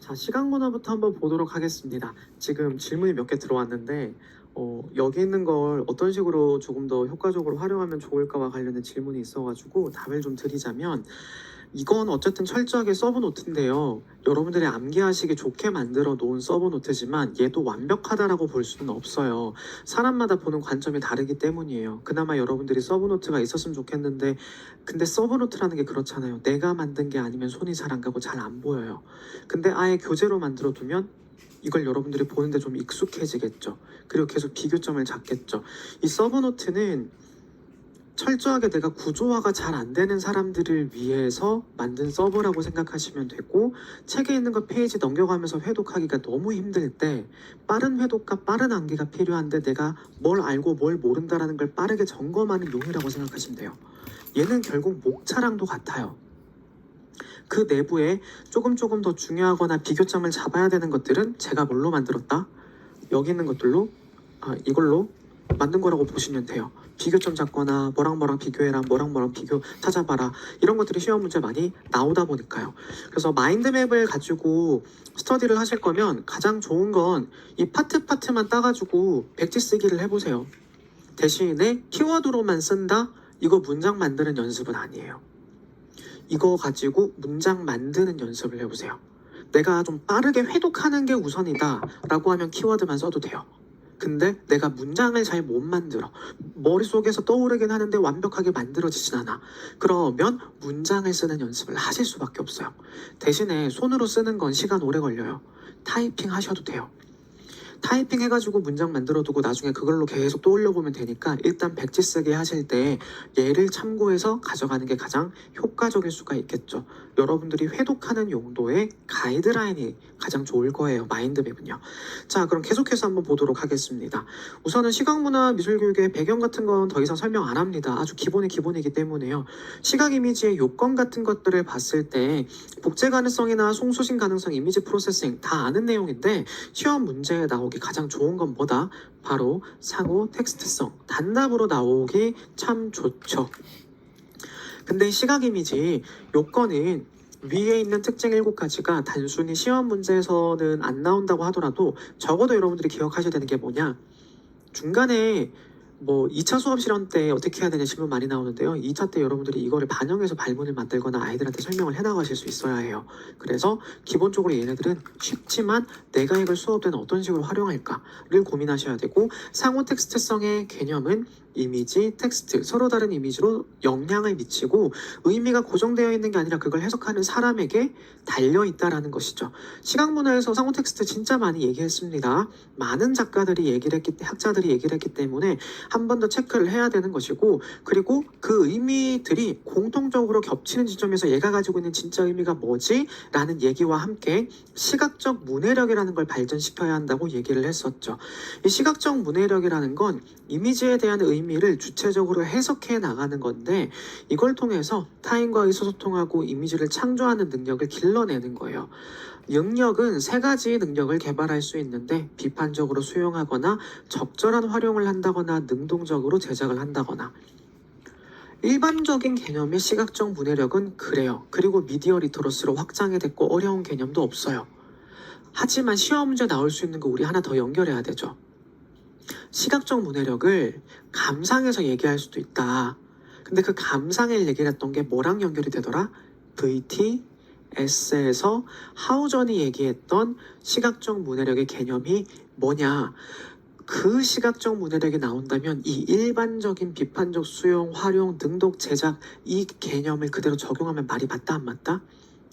자, 시각 문화부터 한번 보도록 하겠습니다. 지금 질문이 몇 개 들어왔는데 여기 있는 걸 어떤 식으로 조금 더 효과적으로 활용하면 좋을까와 관련된 질문이 있어가지고 답을 좀 드리자면, 이건 어쨌든 철저하게 서브노트인데요. 여러분들이 암기하시기 좋게 만들어 놓은 서브노트지만 얘도 완벽하다라고 볼 수는 없어요. 사람마다 보는 관점이 다르기 때문이에요. 그나마 여러분들이 서브노트가 있었으면 좋겠는데, 근데 서브노트라는 게 그렇잖아요. 내가 만든 게 아니면 손이 잘 안 가고 잘 안 보여요. 근데 아예 교재로 만들어 두면 이걸 여러분들이 보는데 좀 익숙해지겠죠. 그리고 계속 비교점을 잡겠죠. 이 서브노트는 철저하게 내가 구조화가 잘 안 되는 사람들을 위해서 만든 서버라고 생각하시면 되고, 책에 있는 거 페이지 넘겨가면서 회독하기가 너무 힘들 때 빠른 회독과 빠른 암기가 필요한데 내가 뭘 알고 뭘 모른다라는 걸 빠르게 점검하는 용이라고 생각하시면 돼요. 얘는 결국 목차랑도 같아요. 그 내부에 조금 더 중요하거나 비교점을 잡아야 되는 것들은 제가 뭘로 만들었다? 여기 있는 것들로 이걸로 만든 거라고 보시면 돼요. 비교점 잡거나 뭐랑 비교해라, 뭐랑 비교 찾아봐라, 이런 것들이 시험 문제 많이 나오다 보니까요. 그래서 마인드맵을 가지고 스터디를 하실 거면 가장 좋은 건 이 파트만 따가지고 백지 쓰기를 해보세요. 대신에 키워드로만 쓴다? 이거 문장 만드는 연습은 아니에요. 이거 가지고 문장 만드는 연습을 해보세요. 내가 좀 빠르게 회독하는 게 우선이다 라고 하면 키워드만 써도 돼요. 근데 내가 문장을 잘 못 만들어, 머릿속에서 떠오르긴 하는데 완벽하게 만들어지진 않아, 그러면 문장을 쓰는 연습을 하실 수밖에 없어요. 대신에 손으로 쓰는 건 시간 오래 걸려요. 타이핑 하셔도 돼요. 타이핑 해가지고 문장 만들어두고 나중에 그걸로 계속 떠올려보면 되니까, 일단 백지 쓰기 하실 때 얘를 참고해서 가져가는 게 가장 효과적일 수가 있겠죠. 여러분들이 회독하는 용도의 가이드라인이 가장 좋을 거예요, 마인드맵은요. 자, 그럼 계속해서 한번 보도록 하겠습니다. 우선은 시각문화 미술교육의 배경 같은 건 더 이상 설명 안 합니다. 아주 기본의 기본이기 때문에요. 시각 이미지의 요건 같은 것들을 봤을 때 복제 가능성이나 송수신 가능성, 이미지 프로세싱 다 아는 내용인데, 시험 문제에 나오기 가장 좋은 건 뭐다? 바로 상호 텍스트성, 단답으로 나오기 참 좋죠. 근데 시각 이미지 요건은 위에 있는 특징 7가지가 단순히 시험 문제에서는 안 나온다고 하더라도 적어도 여러분들이 기억하셔야 되는 게 뭐냐, 중간에 뭐 2차 수업 실험 때 어떻게 해야 되냐 질문 많이 나오는데요. 2차 때 여러분들이 이거를 반영해서 발문을 만들거나 아이들한테 설명을 해나가실 수 있어야 해요. 그래서 기본적으로 얘네들은 쉽지만 내가 이걸 수업 때는 어떤 식으로 활용할까를 고민하셔야 되고, 상호 텍스트성의 개념은 이미지, 텍스트 서로 다른 이미지로 영향을 미치고 의미가 고정되어 있는 게 아니라 그걸 해석하는 사람에게 달려있다라는 것이죠. 시각문화에서 상호 텍스트 진짜 많이 얘기했습니다. 많은 작가들이 학자들이 얘기를 했기 때문에 한 번 더 체크를 해야 되는 것이고, 그리고 그 의미들이 공통적으로 겹치는 지점에서 얘가 가지고 있는 진짜 의미가 뭐지? 라는 얘기와 함께 시각적 문해력이라는 걸 발전시켜야 한다고 얘기를 했었죠. 이 시각적 문해력이라는 건 이미지에 대한 의미를 주체적으로 해석해 나가는 건데, 이걸 통해서 타인과 의사소통하고 이미지를 창조하는 능력을 길러내는 거예요. 능력은 3가지 능력을 개발할 수 있는데, 비판적으로 수용하거나 적절한 활용을 한다거나 능동적으로 제작을 한다거나. 일반적인 개념의 시각적 문해력은 그래요. 그리고 미디어 리터러스로 확장이 됐고 어려운 개념도 없어요. 하지만 시험 문제 나올 수 있는 거 우리 하나 더 연결해야 되죠. 시각적 문해력을 감상에서 얘기할 수도 있다. 근데 그 감상을 얘기했던 게 뭐랑 연결이 되더라? VT, S에서 하우전이 얘기했던 시각적 문해력의 개념이 뭐냐? 그 시각적 문해력이 나온다면 이 일반적인 비판적 수용, 활용, 능독, 제작, 이 개념을 그대로 적용하면 말이 맞다 안 맞다?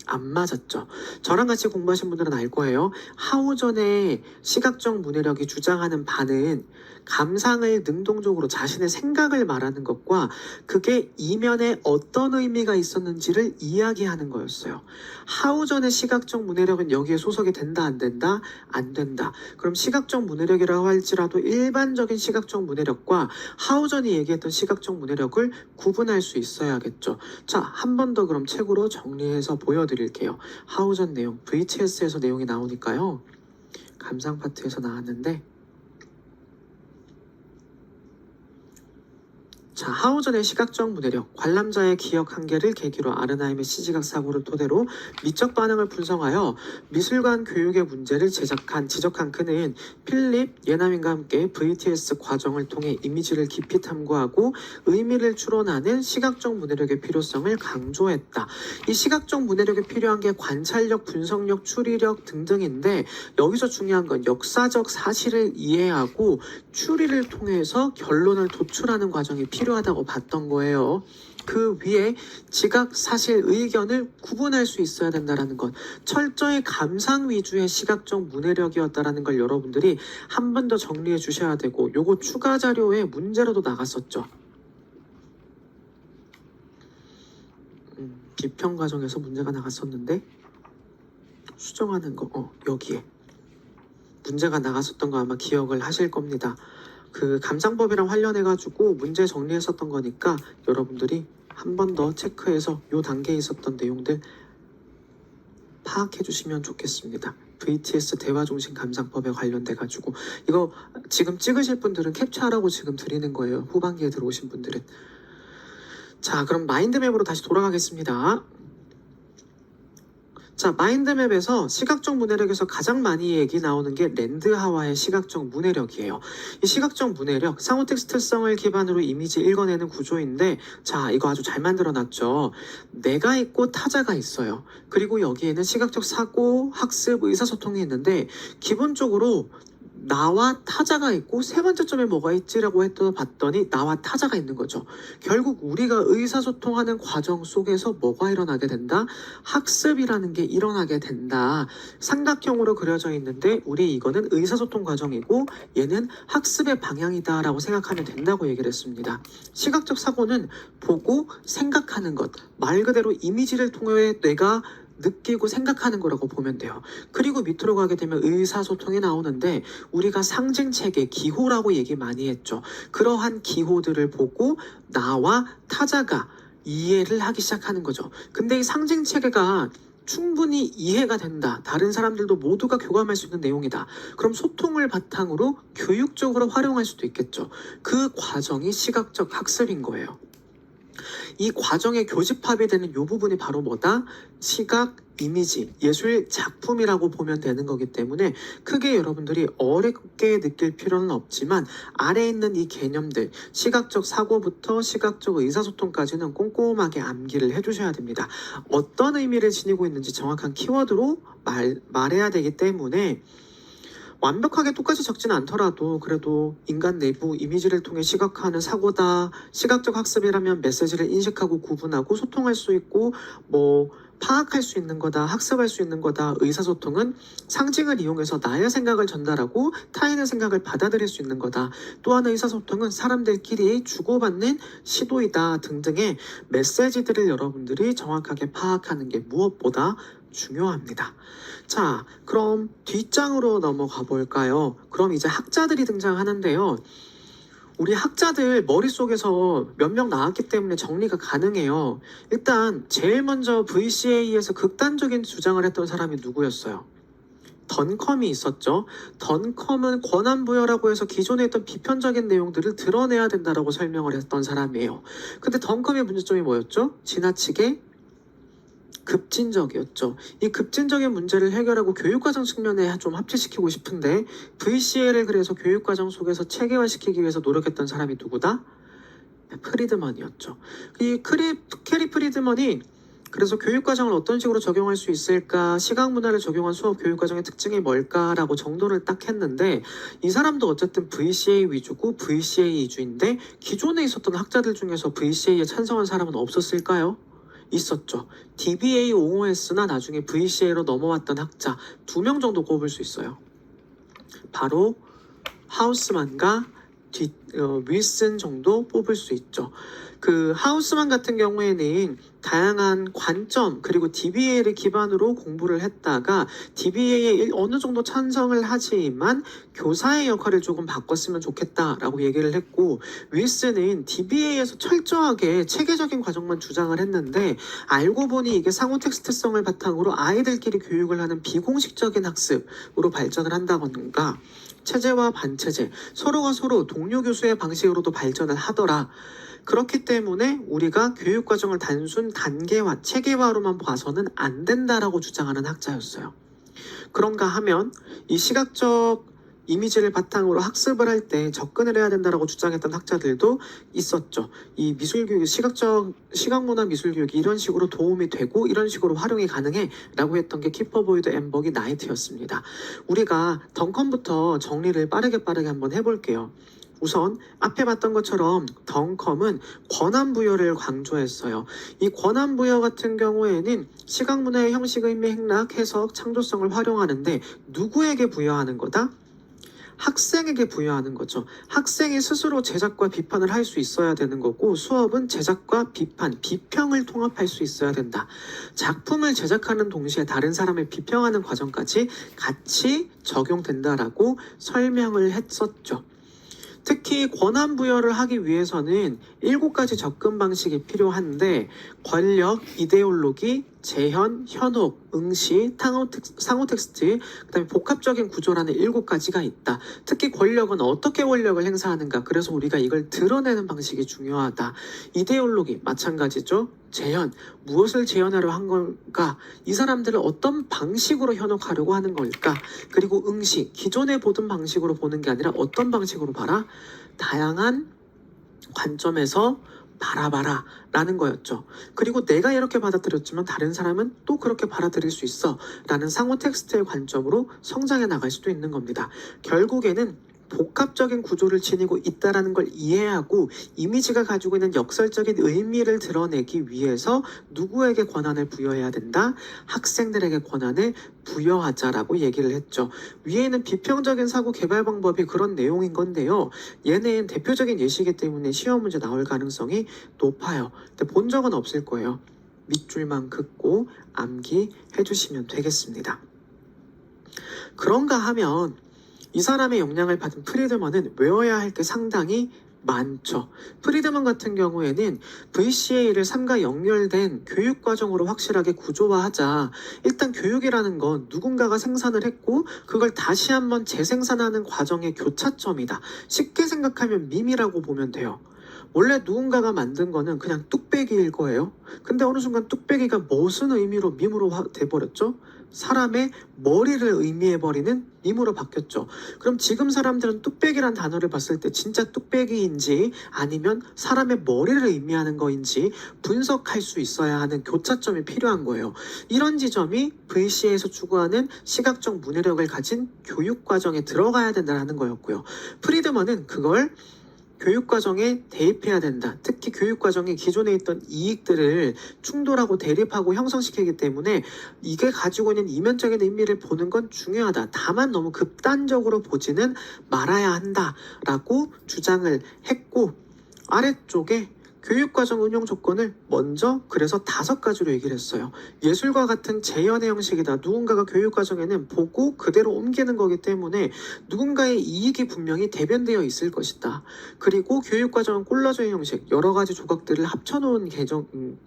안 맞았죠. 저랑 같이 공부하신 분들은 알 거예요. 하우전의 시각적 문해력이 주장하는 바는 감상을 능동적으로 자신의 생각을 말하는 것과 그게 이면에 어떤 의미가 있었는지를 이야기하는 거였어요. 하우전의 시각적 문해력은 여기에 소속이 된다 안 된다? 안 된다. 그럼 시각적 문해력이라고 할지라도 일반적인 시각적 문해력과 하우전이 얘기했던 시각적 문해력을 구분할 수 있어야겠죠. 자, 한 번 더 그럼 책으로 정리해서 보여드릴게요. 하우전 내용, VTS에서 내용이 나오니까요. 감상 파트에서 나왔는데, 자, 하우전의 시각적 문해력, 관람자의 기억 한계를 계기로 아르나임의 시지각 사고를 토대로 미적 반응을 분석하여 미술관 교육의 문제를 지적한 그는 필립 예나민과 함께 VTS 과정을 통해 이미지를 깊이 탐구하고 의미를 추론하는 시각적 문해력의 필요성을 강조했다. 이 시각적 문해력이 필요한 게 관찰력, 분석력, 추리력 등등인데 여기서 중요한 건 역사적 사실을 이해하고 추리를 통해서 결론을 도출하는 과정이 필요하다고 봤던 거예요. 그 위에 지각, 사실, 의견을 구분할 수 있어야 된다는 것, 철저히 감상 위주의 시각적 문해력이었다는 걸 여러분들이 한 번 더 정리해 주셔야 되고, 요거 추가 자료에 문제로도 나갔었죠. 비평 과정에서 문제가 나갔었는데 수정하는 거 여기에 문제가 나갔었던 거 아마 기억을 하실 겁니다. 그 감상법이랑 관련해가지고 문제 정리했었던 거니까 여러분들이 한 번 더 체크해서 요 단계에 있었던 내용들 파악해 주시면 좋겠습니다. VTS 대화중심 감상법에 관련돼가지고 이거 지금 찍으실 분들은 캡처하라고 지금 드리는 거예요. 후반기에 들어오신 분들은. 자, 그럼 마인드맵으로 다시 돌아가겠습니다. 자, 마인드맵에서 시각적 문해력에서 가장 많이 얘기 나오는 게 랜드하와의 시각적 문해력이에요. 이 시각적 문해력, 상호 텍스트성을 기반으로 이미지 읽어내는 구조인데, 자, 이거 아주 잘 만들어놨죠. 내가 있고 타자가 있어요. 그리고 여기에는 시각적 사고, 학습, 의사소통이 있는데 기본적으로 나와 타자가 있고 세 번째 점에 뭐가 있지라고 봤더니 나와 타자가 있는 거죠. 결국 우리가 의사소통하는 과정 속에서 뭐가 일어나게 된다? 학습이라는 게 일어나게 된다. 삼각형으로 그려져 있는데 우리 이거는 의사소통 과정이고 얘는 학습의 방향이다 라고 생각하면 된다고 얘기를 했습니다. 시각적 사고는 보고 생각하는 것, 말 그대로 이미지를 통해 뇌가 느끼고 생각하는 거라고 보면 돼요. 그리고 밑으로 가게 되면 의사소통이 나오는데 우리가 상징체계, 기호라고 얘기 많이 했죠. 그러한 기호들을 보고 나와 타자가 이해를 하기 시작하는 거죠. 근데 이 상징체계가 충분히 이해가 된다. 다른 사람들도 모두가 교감할 수 있는 내용이다. 그럼 소통을 바탕으로 교육적으로 활용할 수도 있겠죠. 그 과정이 시각적 학습인 거예요. 이 과정의 교집합이 되는 이 부분이 바로 뭐다? 시각, 이미지, 예술 작품이라고 보면 되는 거기 때문에 크게 여러분들이 어렵게 느낄 필요는 없지만 아래에 있는 이 개념들, 시각적 사고부터 시각적 의사소통까지는 꼼꼼하게 암기를 해주셔야 됩니다. 어떤 의미를 지니고 있는지 정확한 키워드로 말해야 되기 때문에 완벽하게 똑같이 적지는 않더라도 그래도 인간 내부 이미지를 통해 시각화하는 사고다. 시각적 학습이라면 메시지를 인식하고 구분하고 소통할 수 있고 파악할 수 있는 거다. 학습할 수 있는 거다. 의사소통은 상징을 이용해서 나의 생각을 전달하고 타인의 생각을 받아들일 수 있는 거다. 또한 의사소통은 사람들끼리 주고받는 시도이다 등등의 메시지들을 여러분들이 정확하게 파악하는 게 무엇보다 중요합니다. 자, 그럼 뒷장으로 넘어가 볼까요? 그럼 이제 학자들이 등장하는데요. 우리 학자들 머릿속에서 몇 명 나왔기 때문에 정리가 가능해요. 일단 제일 먼저 VCA에서 극단적인 주장을 했던 사람이 누구였어요? 던컴이 있었죠. 던컴은 권한부여라고 해서 기존에 있던 비편적인 내용들을 드러내야 된다라고 설명을 했던 사람이에요. 근데 던컴의 문제점이 뭐였죠? 지나치게 급진적이었죠. 이 급진적인 문제를 해결하고 교육과정 측면에 좀 합치시키고 싶은데 VCA를 그래서 교육과정 속에서 체계화시키기 위해서 노력했던 사람이 누구다? 프리드먼이었죠. 이 캐리 프리드먼이 그래서 교육과정을 어떤 식으로 적용할 수 있을까, 시각문화를 적용한 수업 교육과정의 특징이 뭘까라고 정도를 딱 했는데 이 사람도 어쨌든 VCA 위주고 VCA 위주인데 기존에 있었던 학자들 중에서 VCA에 찬성한 사람은 없었을까요? 있었죠. DBA 옹호했으나 나중에 VCA로 넘어왔던 학자 2명 정도 꼽을 수 있어요. 바로 하우스만과 윌슨 정도 뽑을 수 있죠. 그 하우스만 같은 경우에는 다양한 관점 그리고 DBA를 기반으로 공부를 했다가 DBA에 어느 정도 찬성을 하지만 교사의 역할을 조금 바꿨으면 좋겠다라고 얘기를 했고 윌슨은 DBA에서 철저하게 체계적인 과정만 주장을 했는데 알고 보니 이게 상호 텍스트성을 바탕으로 아이들끼리 교육을 하는 비공식적인 학습으로 발전을 한다던가 체제와 반체제, 서로가 서로 동료 교수 교수의 방식으로도 발전을 하더라. 그렇기 때문에 우리가 교육과정을 단순 단계화, 체계화로만 봐서는 안 된다라고 주장하는 학자였어요. 그런가 하면 이 시각적 이미지를 바탕으로 학습을 할 때 접근을 해야 된다라고 주장했던 학자들도 있었죠. 이 미술교육, 시각문화 미술교육이 이런 식으로 도움이 되고 이런 식으로 활용이 가능해라고 했던 게 키퍼보이드 엠버기 나이트였습니다. 우리가 덩컨부터 정리를 빠르게 한번 해볼게요. 우선 앞에 봤던 것처럼 덩컴은 권한부여를 강조했어요. 이 권한부여 같은 경우에는 시각문화의 형식, 의미, 맥락, 해석, 창조성을 활용하는데 누구에게 부여하는 거다? 학생에게 부여하는 거죠. 학생이 스스로 제작과 비판을 할 수 있어야 되는 거고, 수업은 제작과 비판, 비평을 통합할 수 있어야 된다. 작품을 제작하는 동시에 다른 사람을 비평하는 과정까지 같이 적용된다라고 설명을 했었죠. 특히 권한 부여를 하기 위해서는 7가지 접근 방식이 필요한데, 권력, 이데올로기, 재현, 현혹, 응시, 상호 텍스트, 그다음에 복합적인 구조라는 7가지가 있다. 특히 권력은 어떻게 권력을 행사하는가, 그래서 우리가 이걸 드러내는 방식이 중요하다. 이데올로기 마찬가지죠. 재현, 무엇을 재현하려 한 걸까? 이 사람들을 어떤 방식으로 현혹하려고 하는 걸까? 그리고 응시, 기존에 보던 방식으로 보는 게 아니라 어떤 방식으로 봐라? 다양한 관점에서 바라봐라 라는 거였죠. 그리고 내가 이렇게 받아들였지만 다른 사람은 또 그렇게 받아들일 수 있어 라는 상호 텍스트의 관점으로 성장해 나갈 수도 있는 겁니다. 결국에는 복합적인 구조를 지니고 있다는 걸 이해하고 이미지가 가지고 있는 역설적인 의미를 드러내기 위해서 누구에게 권한을 부여해야 된다? 학생들에게 권한을 부여하자라고 얘기를 했죠. 위에는 비평적인 사고 개발 방법이 그런 내용인 건데요. 얘는 대표적인 예시이기 때문에 시험 문제 나올 가능성이 높아요. 근데 본 적은 없을 거예요. 밑줄만 긋고 암기해 주시면 되겠습니다. 그런가 하면 이 사람의 영향을 받은 프리드먼은 외워야 할 게 상당히 많죠. 프리드먼 같은 경우에는 VCA를 3과 연결된 교육과정으로 확실하게 구조화하자. 일단 교육이라는 건 누군가가 생산을 했고 그걸 다시 한번 재생산하는 과정의 교차점이다. 쉽게 생각하면 밈이라고 보면 돼요. 원래 누군가가 만든 거는 그냥 뚝배기일 거예요. 근데 어느 순간 뚝배기가 무슨 의미로 밈으로 돼버렸죠? 사람의 머리를 의미해버리는 밈으로 바뀌었죠. 그럼 지금 사람들은 뚝배기란 단어를 봤을 때 진짜 뚝배기인지 아니면 사람의 머리를 의미하는 거인지 분석할 수 있어야 하는 교차점이 필요한 거예요. 이런 지점이 VCA에서 추구하는 시각적 문해력을 가진 교육과정에 들어가야 된다는 거였고요. 프리드먼은 그걸 교육과정에 대입해야 된다. 특히 교육과정에 기존에 있던 이익들을 충돌하고 대립하고 형성시키기 때문에 이게 가지고 있는 이면적인 의미를 보는 건 중요하다. 다만 너무 극단적으로 보지는 말아야 한다라고 주장을 했고, 아래쪽에 교육과정 운영 조건을 먼저 그래서 5가지로 얘기를 했어요. 예술과 같은 재현의 형식이다. 누군가가 교육과정에는 보고 그대로 옮기는 거기 때문에 누군가의 이익이 분명히 대변되어 있을 것이다. 그리고 교육과정은 콜라주의 형식, 여러 가지 조각들을 합쳐놓은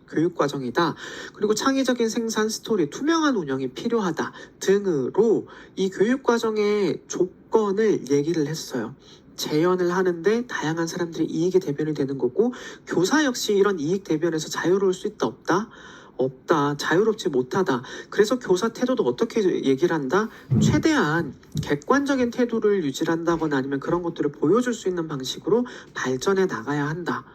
교육과정이다. 그리고 창의적인 생산, 스토리, 투명한 운영이 필요하다 등으로 이 교육과정의 조건을 얘기를 했어요. 재현을 하는데 다양한 사람들의 이익이 대변이 되는 거고, 교사 역시 이런 이익 대변에서 자유로울 수 있다 없다? 없다. 자유롭지 못하다. 그래서 교사 태도도 어떻게 얘기를 한다? 최대한 객관적인 태도를 유지한다거나 아니면 그런 것들을 보여줄 수 있는 방식으로 발전해 나가야 한다.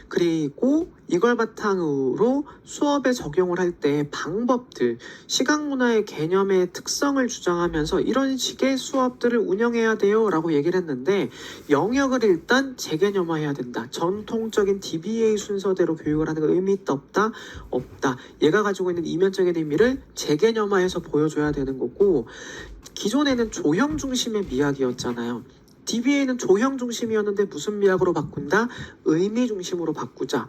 그리고 이걸 바탕으로 수업에 적용을 할 때 방법들, 시각문화의 개념의 특성을 주장하면서 이런 식의 수업들을 운영해야 돼요 라고 얘기를 했는데, 영역을 일단 재개념화해야 된다. 전통적인 DBA 순서대로 교육을 하는 건 의미 있다 없다? 없다. 얘가 가지고 있는 이면적인 의미를 재개념화해서 보여줘야 되는 거고, 기존에는 조형 중심의 미학이었잖아요. DBA는 조형 중심이었는데 무슨 미학으로 바꾼다? 의미 중심으로 바꾸자.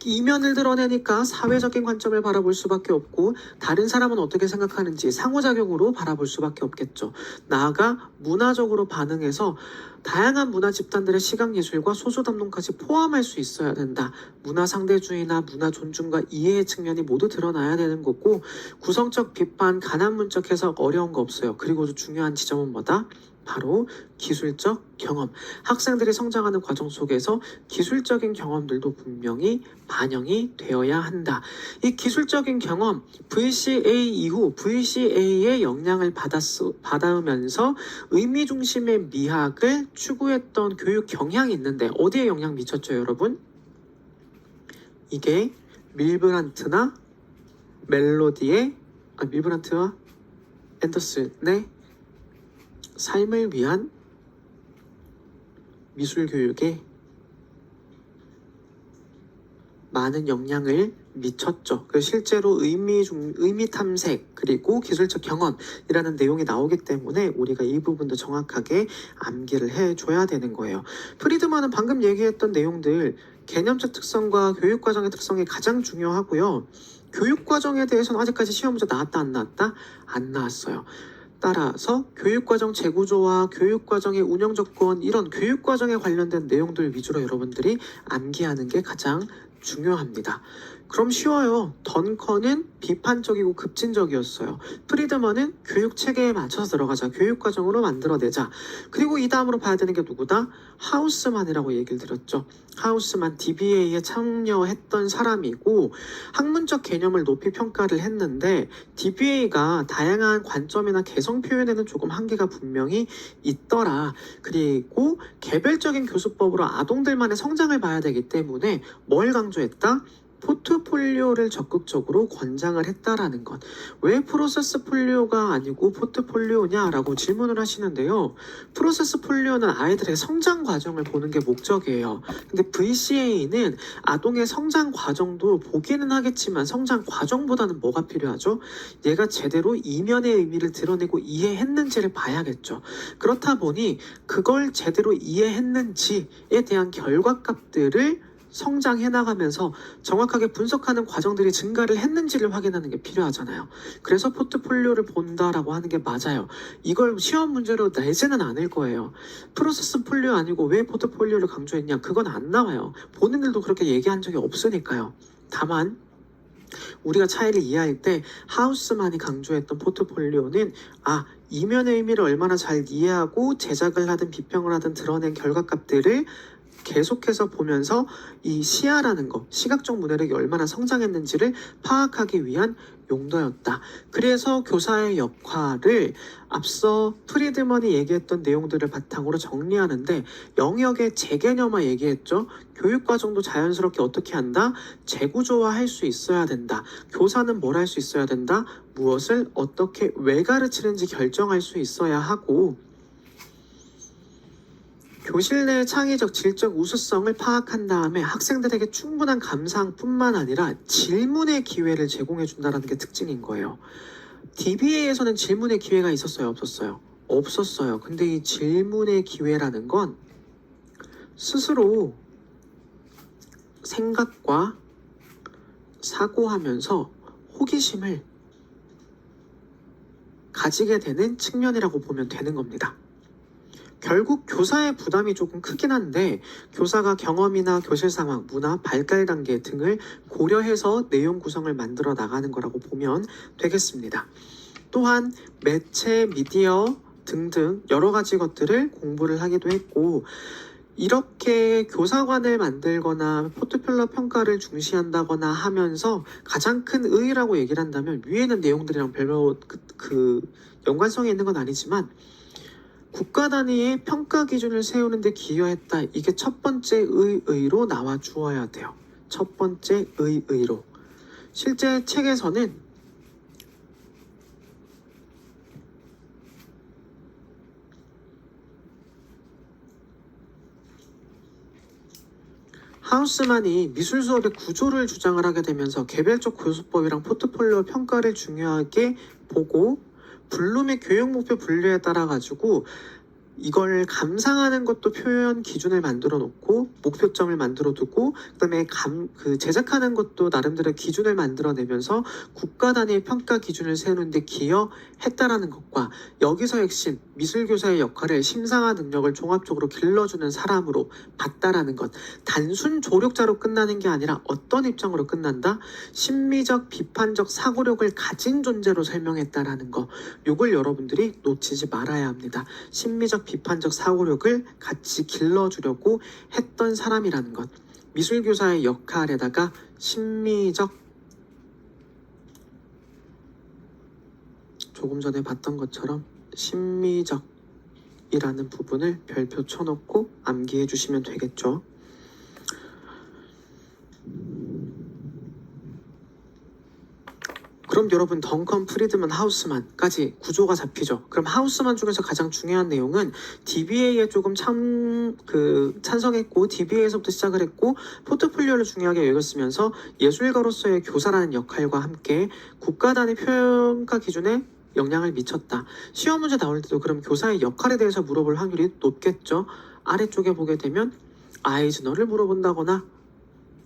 이면을 드러내니까 사회적인 관점을 바라볼 수밖에 없고 다른 사람은 어떻게 생각하는지 상호작용으로 바라볼 수밖에 없겠죠. 나아가 문화적으로 반응해서 다양한 문화 집단들의 시각예술과 소수담론까지 포함할 수 있어야 된다. 문화 상대주의나 문화 존중과 이해의 측면이 모두 드러나야 되는 거고, 구성적 비판, 가난문적 해석 어려운 거 없어요. 그리고 중요한 지점은 뭐다? 바로 기술적 경험. 학생들이 성장하는 과정 속에서 기술적인 경험들도 분명히 반영이 되어야 한다. 이 기술적인 경험, VCA 이후 VCA의 영향을 받으면서 의미 중심의 미학을 추구했던 교육 경향이 있는데 어디에 영향 미쳤죠, 여러분? 이게 밀브란트와 앤더슨의 삶을 위한 미술 교육에 많은 영향을 미쳤죠. 그래서 실제로 의미 탐색 그리고 기술적 경험이라는 내용이 나오기 때문에 우리가 이 부분도 정확하게 암기를 해줘야 되는 거예요. 프리드만은 방금 얘기했던 내용들 개념적 특성과 교육과정의 특성이 가장 중요하고요. 교육과정에 대해서는 아직까지 시험 문제 나왔다 안 나왔다? 안 나왔어요. 따라서 교육과정 재구조와 교육과정의 운영조건 이런 교육과정에 관련된 내용들 위주로 여러분들이 암기하는 게 가장 중요합니다. 그럼 쉬워요. 던컨은 비판적이고 급진적이었어요. 프리드먼은 교육체계에 맞춰서 들어가자. 교육과정으로 만들어내자. 그리고 이 다음으로 봐야 되는 게 누구다? 하우스만이라고 얘기를 드렸죠. 하우스만 DBA에 참여했던 사람이고 학문적 개념을 높이 평가를 했는데 DBA가 다양한 관점이나 개성 표현에는 조금 한계가 분명히 있더라. 그리고 개별적인 교수법으로 아동들만의 성장을 봐야 되기 때문에 뭘 강조했다? 포트폴리오를 적극적으로 권장을 했다라는 것. 왜 프로세스 폴리오가 아니고 포트폴리오냐라고 질문을 하시는데요. 프로세스 폴리오는 아이들의 성장 과정을 보는 게 목적이에요. 근데 VCA는 아동의 성장 과정도 보기는 하겠지만 성장 과정보다는 뭐가 필요하죠? 얘가 제대로 이면의 의미를 드러내고 이해했는지를 봐야겠죠. 그렇다 보니 그걸 제대로 이해했는지에 대한 결과값들을 성장해 나가면서 정확하게 분석하는 과정들이 증가를 했는지를 확인하는 게 필요하잖아요. 그래서 포트폴리오를 본다라고 하는 게 맞아요. 이걸 시험 문제로 내지는 않을 거예요. 프로세스 폴리오 아니고 왜 포트폴리오를 강조했냐? 그건 안 나와요. 본인들도 그렇게 얘기한 적이 없으니까요. 다만 우리가 차이를 이해할 때 하우스만이 강조했던 포트폴리오는 이면의 의미를 얼마나 잘 이해하고 제작을 하든 비평을 하든 드러낸 결과값들을 계속해서 보면서 이 시야라는 거, 시각적 문해력이 얼마나 성장했는지를 파악하기 위한 용도였다. 그래서 교사의 역할을 앞서 프리드먼이 얘기했던 내용들을 바탕으로 정리하는데 영역의 재개념화 얘기했죠. 교육과정도 자연스럽게 어떻게 한다? 재구조화할 수 있어야 된다. 교사는 뭘 할 수 있어야 된다? 무엇을 어떻게 왜 가르치는지 결정할 수 있어야 하고 교실 내의 창의적 질적 우수성을 파악한 다음에 학생들에게 충분한 감상뿐만 아니라 질문의 기회를 제공해 준다는 게 특징인 거예요. DBA에서는 질문의 기회가 있었어요? 없었어요? 없었어요. 근데 이 질문의 기회라는 건 스스로 생각과 사고하면서 호기심을 가지게 되는 측면이라고 보면 되는 겁니다. 결국 교사의 부담이 조금 크긴 한데 교사가 경험이나 교실 상황, 문화, 발달 단계 등을 고려해서 내용 구성을 만들어 나가는 거라고 보면 되겠습니다. 또한 매체, 미디어 등등 여러 가지 것들을 공부를 하기도 했고 이렇게 교사관을 만들거나 포트폴리오 평가를 중시한다거나 하면서 가장 큰 의의라고 얘기를 한다면 위에 있는 내용들이랑 별로 그 연관성이 있는 건 아니지만 국가 단위의 평가 기준을 세우는 데 기여했다. 이게 첫 번째 의의로 나와 주어야 돼요. 첫 번째 의의로. 실제 책에서는 하우스만이 미술 수업의 구조를 주장을 하게 되면서 개별적 교수법이랑 포트폴리오 평가를 중요하게 보고 블룸의 교육 목표 분류에 따라 가지고 이걸 감상하는 것도 표현 기준을 만들어 놓고 목표점을 만들어 두고 그다음에 제작하는 것도 나름대로 기준을 만들어 내면서 국가 단위 평가 기준을 세우는 데 기여했다라는 것과 여기서 핵심 미술교사의 역할을 심상화 능력을 종합적으로 길러주는 사람으로 봤다라는 것. 단순 조력자로 끝나는 게 아니라 어떤 입장으로 끝난다? 심미적 비판적 사고력을 가진 존재로 설명했다라는 거. 요걸 여러분들이 놓치지 말아야 합니다. 심미적 비판적 사고력을 같이 길러주려고 했던 사람이라는 것. 미술교사의 역할에다가 조금 전에 봤던 것처럼 심미적이라는 부분을 별표 쳐놓고 암기해 주시면 되겠죠. 그럼 여러분 덩컨, 프리드먼, 하우스만까지 구조가 잡히죠. 그럼 하우스만 중에서 가장 중요한 내용은 DBA에 조금 찬성했고 DBA에서부터 시작을 했고 포트폴리오를 중요하게 여겼으면서 예술가로서의 교사라는 역할과 함께 국가 단위 평가 기준에 영향을 미쳤다. 시험 문제 나올 때도 그럼 교사의 역할에 대해서 물어볼 확률이 높겠죠. 아래쪽에 보게 되면 아이즈너를 물어본다거나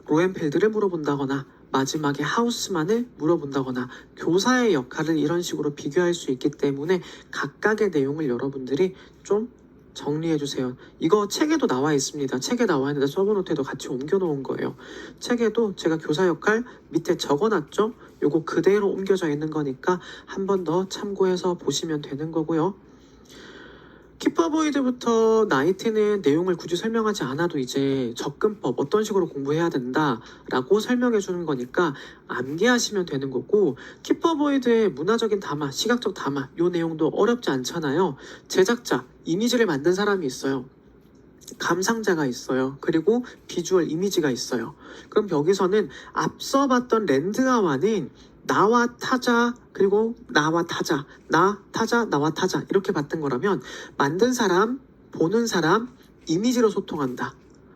로엔펠드를 물어본다거나 마지막에 하우스만을 물어본다거나 교사의 역할을 이런 식으로 비교할 수 있기 때문에 각각의 내용을 여러분들이 좀 정리해 주세요. 이거 책에도 나와 있습니다. 책에 나와 있는데 서브노트에도 같이 옮겨 놓은 거예요. 책에도 제가 교사 역할 밑에 적어놨죠. 요거 그대로 옮겨져 있는 거니까 한 번 더 참고해서 보시면 되는 거고요. 키퍼보이드부터 나이트는 내용을 굳이 설명하지 않아도 이제 접근법 어떤 식으로 공부해야 된다라고 설명해 주는 거니까 암기하시면 되는 거고, 키퍼보이드의 문화적인 담화, 시각적 담화 요 내용도 어렵지 않잖아요. 제작자, 이미지를 만든 사람이 있어요. 감상자가 있어요. 그리고 비주얼 이미지가 있어요. 그럼 여기서는 앞서 봤던 랜드아와는 나와 타자, 그리고 나와 타자, 나, 타자, 나와 타자 이렇게 봤던 거라면 만든 사람, 보는 사람, 이미지로 소통한다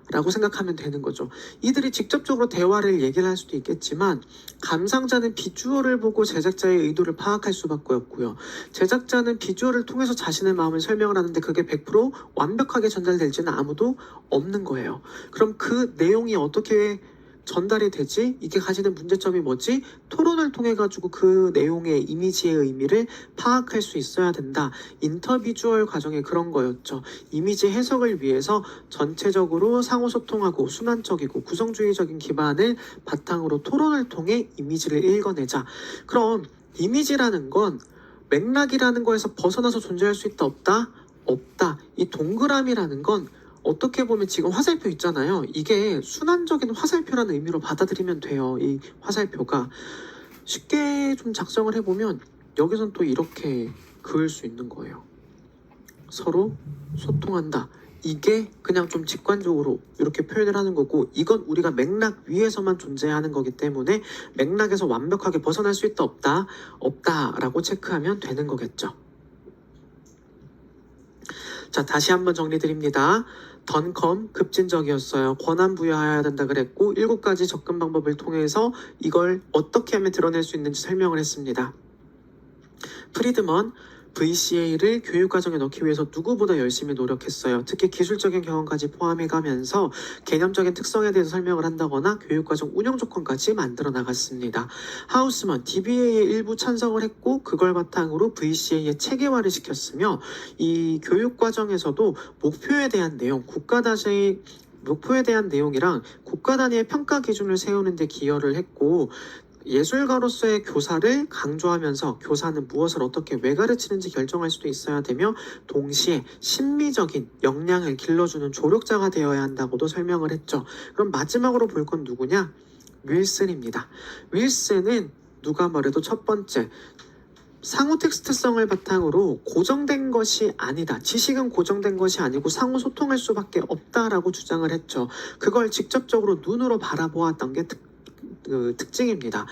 라고 생각하면 되는 거죠. 이들이 직접적으로 대화를 얘기를 할 수도 있겠지만 감상자는 비주얼을 보고 제작자의 의도를 파악할 수밖에 없고요. 제작자는 비주얼을 통해서 자신의 마음을 설명을 하는데 그게 100% 완벽하게 전달될지는 아무도 없는 거예요. 그럼 그 내용이 어떻게 전달이 되지? 이게 가지는 문제점이 뭐지? 토론을 통해 가지고 그 내용의 이미지의 의미를 파악할 수 있어야 된다. 인터비주얼 과정에 그런 거였죠. 이미지 해석을 위해서 전체적으로 상호소통하고 순환적이고 구성주의적인 기반을 바탕으로 토론을 통해 이미지를 읽어내자. 그럼 이미지라는 건 맥락이라는 거에서 벗어나서 존재할 수 있다 없다? 없다. 이 동그라미라는 건 어떻게 보면 지금 화살표 있잖아요. 이게 순환적인 화살표라는 의미로 받아들이면 돼요. 이 화살표가 쉽게 좀 작성을 해보면 여기선 또 이렇게 그을 수 있는 거예요. 서로 소통한다. 이게 그냥 좀 직관적으로 이렇게 표현을 하는 거고, 이건 우리가 맥락 위에서만 존재하는 거기 때문에 맥락에서 완벽하게 벗어날 수 있다 없다? 없다라고 체크하면 되는 거겠죠. 자, 다시 한번 정리드립니다. 던컴 급진적이었어요. 권한 부여해야 된다 그랬고 7가지 접근 방법을 통해서 이걸 어떻게 하면 드러낼 수 있는지 설명을 했습니다. 프리드먼 VCA를 교육과정에 넣기 위해서 누구보다 열심히 노력했어요. 특히 기술적인 경험까지 포함해가면서 개념적인 특성에 대해서 설명을 한다거나 교육과정 운영 조건까지 만들어 나갔습니다. 하우스먼 DBA에 일부 찬성을 했고 그걸 바탕으로 VCA의 체계화를 시켰으며 이 교육과정에서도 목표에 대한 내용, 목표에 대한 내용이랑 국가 단위의 평가 기준을 세우는 데 기여를 했고, 예술가로서의 교사를 강조하면서 교사는 무엇을 어떻게 왜 가르치는지 결정할 수도 있어야 되며 동시에 심미적인 역량을 길러주는 조력자가 되어야 한다고도 설명을 했죠. 그럼 마지막으로 볼 건 누구냐? 윌슨입니다. 윌슨은 누가 뭐래도 첫 번째, 상호 텍스트성을 바탕으로 고정된 것이 아니다. 지식은 고정된 것이 아니고 상호 소통할 수밖에 없다라고 주장을 했죠. 그걸 직접적으로 눈으로 바라보았던 게 특징입니다.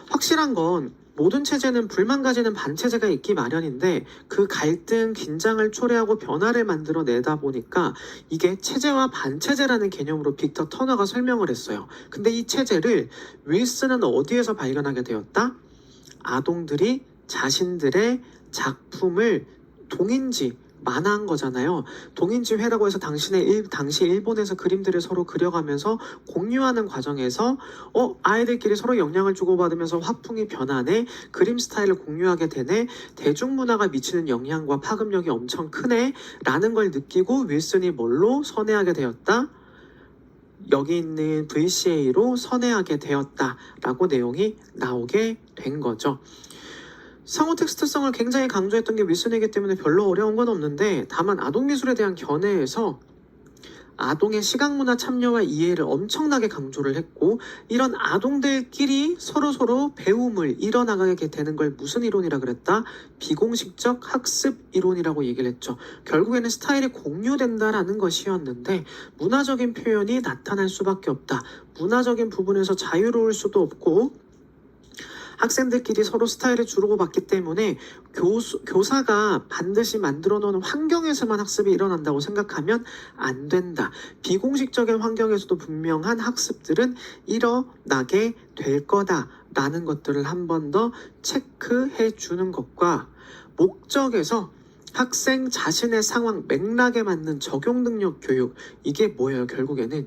확실한 건 모든 체제는 불만 가지는 반체제가 있기 마련인데 그 갈등, 긴장을 초래하고 변화를 만들어내다 보니까 이게 체제와 반체제라는 개념으로 빅터 터너가 설명을 했어요. 근데 이 체제를 윌슨은 어디에서 발견하게 되었다? 아동들이 자신들의 작품을 동인지 만화한 거잖아요. 동인지 회라고 해서 당시 일본에서 그림들을 서로 그려가면서 공유하는 과정에서 아이들끼리 서로 영향을 주고받으면서 화풍이 변하네, 그림 스타일을 공유하게 되네, 대중문화가 미치는 영향과 파급력이 엄청 크네 라는 걸 느끼고 윌슨이 뭘로 선회하게 되었다? 여기 있는 VCA로 선회하게 되었다라고 내용이 나오게 된 거죠. 상호 텍스트성을 굉장히 강조했던 게 윌슨이기 때문에 별로 어려운 건 없는데, 다만 아동미술에 대한 견해에서 아동의 시각문화 참여와 이해를 엄청나게 강조를 했고, 이런 아동들끼리 서로 배움을 이뤄나가게 되는 걸 무슨 이론이라 그랬다? 비공식적 학습 이론이라고 얘기를 했죠. 결국에는 스타일이 공유된다라는 것이었는데, 문화적인 표현이 나타날 수밖에 없다. 문화적인 부분에서 자유로울 수도 없고, 학생들끼리 서로 스타일을 주고받기 때문에 교사가 반드시 만들어 놓은 환경에서만 학습이 일어난다고 생각하면 안 된다. 비공식적인 환경에서도 분명한 학습들은 일어나게 될 거다라는 것들을 한 번 더 체크해 주는 것과, 목적에서 학생 자신의 상황 맥락에 맞는 적용 능력 교육, 이게 뭐예요? 결국에는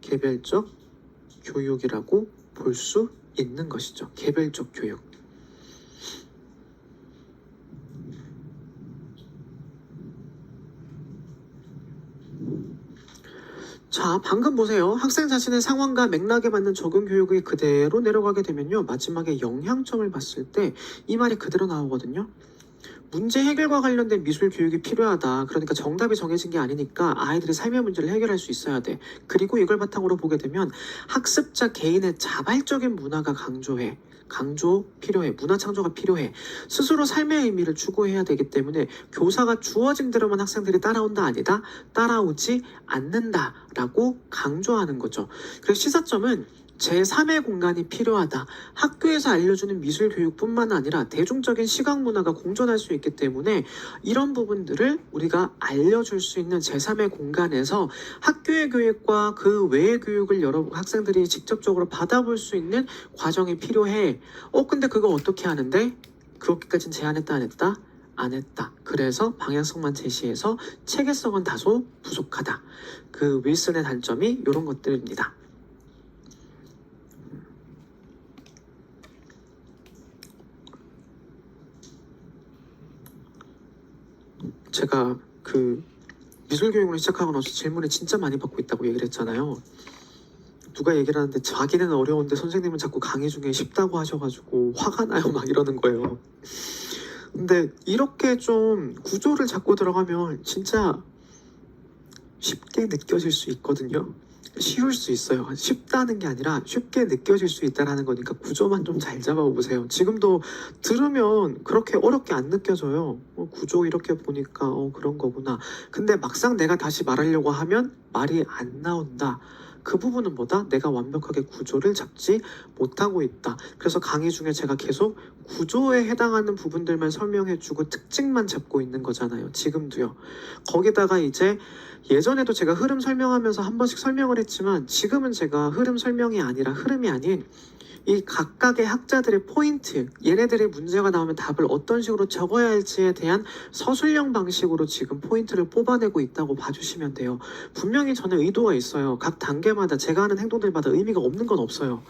개별적 교육이라고 볼 수 있는 것이죠. 개별적 교육. 자, 방금 보세요. 학생 자신의 상황과 맥락에 맞는 적용 교육이 그대로 내려가게 되면요, 마지막에 영향점을 봤을 때 이 말이 그대로 나오거든요. 문제 해결과 관련된 미술 교육이 필요하다. 그러니까 정답이 정해진 게 아니니까 아이들이 삶의 문제를 해결할 수 있어야 돼. 그리고 이걸 바탕으로 보게 되면 학습자 개인의 자발적인 문화가 필요해. 문화 창조가 필요해. 스스로 삶의 의미를 추구해야 되기 때문에 교사가 주어진 대로만 학생들이 따라온다 아니다. 따라오지 않는다라고 강조하는 거죠. 그래서 시사점은 제3의 공간이 필요하다. 학교에서 알려주는 미술 교육뿐만 아니라 대중적인 시각 문화가 공존할 수 있기 때문에 이런 부분들을 우리가 알려줄 수 있는 제3의 공간에서 학교의 교육과 그 외의 교육을 여러 학생들이 직접적으로 받아볼 수 있는 과정이 필요해. 근데 그거 어떻게 하는데? 그렇게까지는 제안했다 안 했다? 안 했다. 그래서 방향성만 제시해서 체계성은 다소 부족하다. 그 윌슨의 단점이 이런 것들입니다. 제가 그 미술교육을 시작하고 나서 질문을 진짜 많이 받고 있다고 얘기를 했잖아요. 누가 얘기를 하는데 자기는 어려운데 선생님은 자꾸 강의 중에 쉽다고 하셔가지고 화가 나요 막 이러는 거예요. 근데 이렇게 좀 구조를 잡고 들어가면 진짜 쉽게 느껴질 수 있거든요. 쉬울 수 있어요. 쉽다는 게 아니라 쉽게 느껴질 수 있다는 거니까 구조만 좀 잘 잡아보세요. 지금도 들으면 그렇게 어렵게 안 느껴져요. 구조 이렇게 보니까 그런 거구나. 근데 막상 내가 다시 말하려고 하면 말이 안 나온다. 그 부분은 뭐다? 내가 완벽하게 구조를 잡지 못하고 있다. 그래서 강의 중에 제가 계속 구조에 해당하는 부분들만 설명해주고 특징만 잡고 있는 거잖아요. 지금도요. 거기다가 이제 예전에도 제가 흐름 설명하면서 한 번씩 설명을 했지만, 지금은 제가 흐름 설명이 아니라 흐름이 아닌 이 각각의 학자들의 포인트, 얘네들의 문제가 나오면 답을 어떤 식으로 적어야 할지에 대한 서술형 방식으로 지금 포인트를 뽑아내고 있다고 봐주시면 돼요. 분명히 저는 의도가 있어요. 각 단계마다 제가 하는 행동들마다 의미가 없는 건 없어요.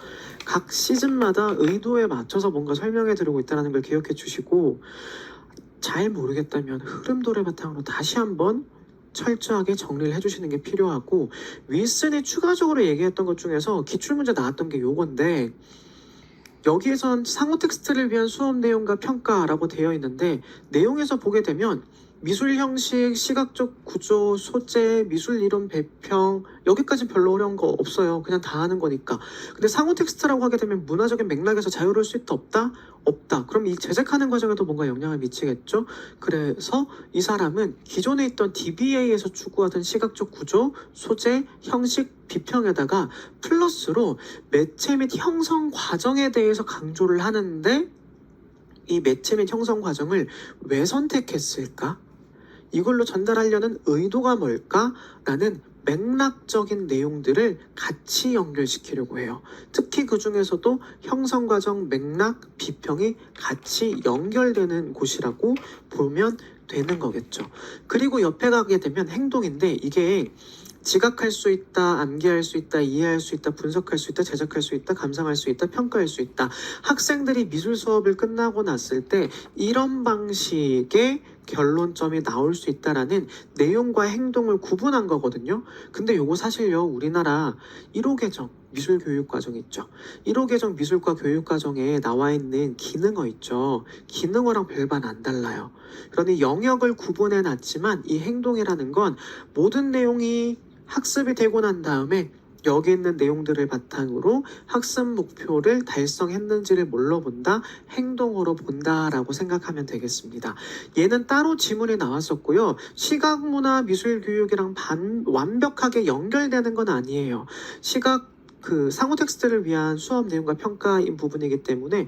각 시즌마다 의도에 맞춰서 뭔가 설명해 드리고 있다는 걸 기억해 주시고, 잘 모르겠다면 흐름도를 바탕으로 다시 한번 철저하게 정리를 해주시는 게 필요하고, 윌슨이 추가적으로 얘기했던 것 중에서 기출문제 나왔던 게 요건데, 여기에선 상호 텍스트를 위한 수업 내용과 평가라고 되어 있는데, 내용에서 보게 되면 미술 형식, 시각적 구조, 소재, 미술 이론 배평, 여기까지 별로 어려운 거 없어요. 그냥 다 하는 거니까. 근데 상호 텍스트라고 하게 되면 문화적인 맥락에서 자유로울 수 있다 없다? 없다. 그럼 이 제작하는 과정에도 뭔가 영향을 미치겠죠? 그래서 이 사람은 기존에 있던 DBA에서 추구하던 시각적 구조, 소재, 형식, 비평에다가 플러스로 매체 및 형성 과정에 대해서 강조를 하는데, 이 매체 및 형성 과정을 왜 선택했을까? 이걸로 전달하려는 의도가 뭘까? 라는 맥락적인 내용들을 같이 연결시키려고 해요. 특히 그 중에서도 형성과정, 맥락, 비평이 같이 연결되는 곳이라고 보면 되는 거겠죠. 그리고 옆에 가게 되면 행동인데 이게 지각할 수 있다, 암기할 수 있다, 이해할 수 있다, 분석할 수 있다, 제작할 수 있다, 감상할 수 있다, 평가할 수 있다. 학생들이 미술 수업을 끝나고 났을 때 이런 방식의 결론점이 나올 수 있다라는 내용과 행동을 구분한 거거든요. 근데 요거 사실요, 우리나라 1호 개정 미술 교육 과정 있죠. 1호 개정 미술과 교육 과정에 나와 있는 기능어 있죠. 기능어랑 별반 안 달라요. 그러니 영역을 구분해 놨지만 이 행동이라는 건 모든 내용이 학습이 되고 난 다음에 여기 있는 내용들을 바탕으로 학습 목표를 달성했는지를 뭘로 본다? 행동으로 본다라고 생각하면 되겠습니다. 얘는 따로 지문이 나왔었고요. 시각문화 미술교육이랑 완벽하게 연결되는 건 아니에요. 그 상호 텍스트를 위한 수업 내용과 평가인 부분이기 때문에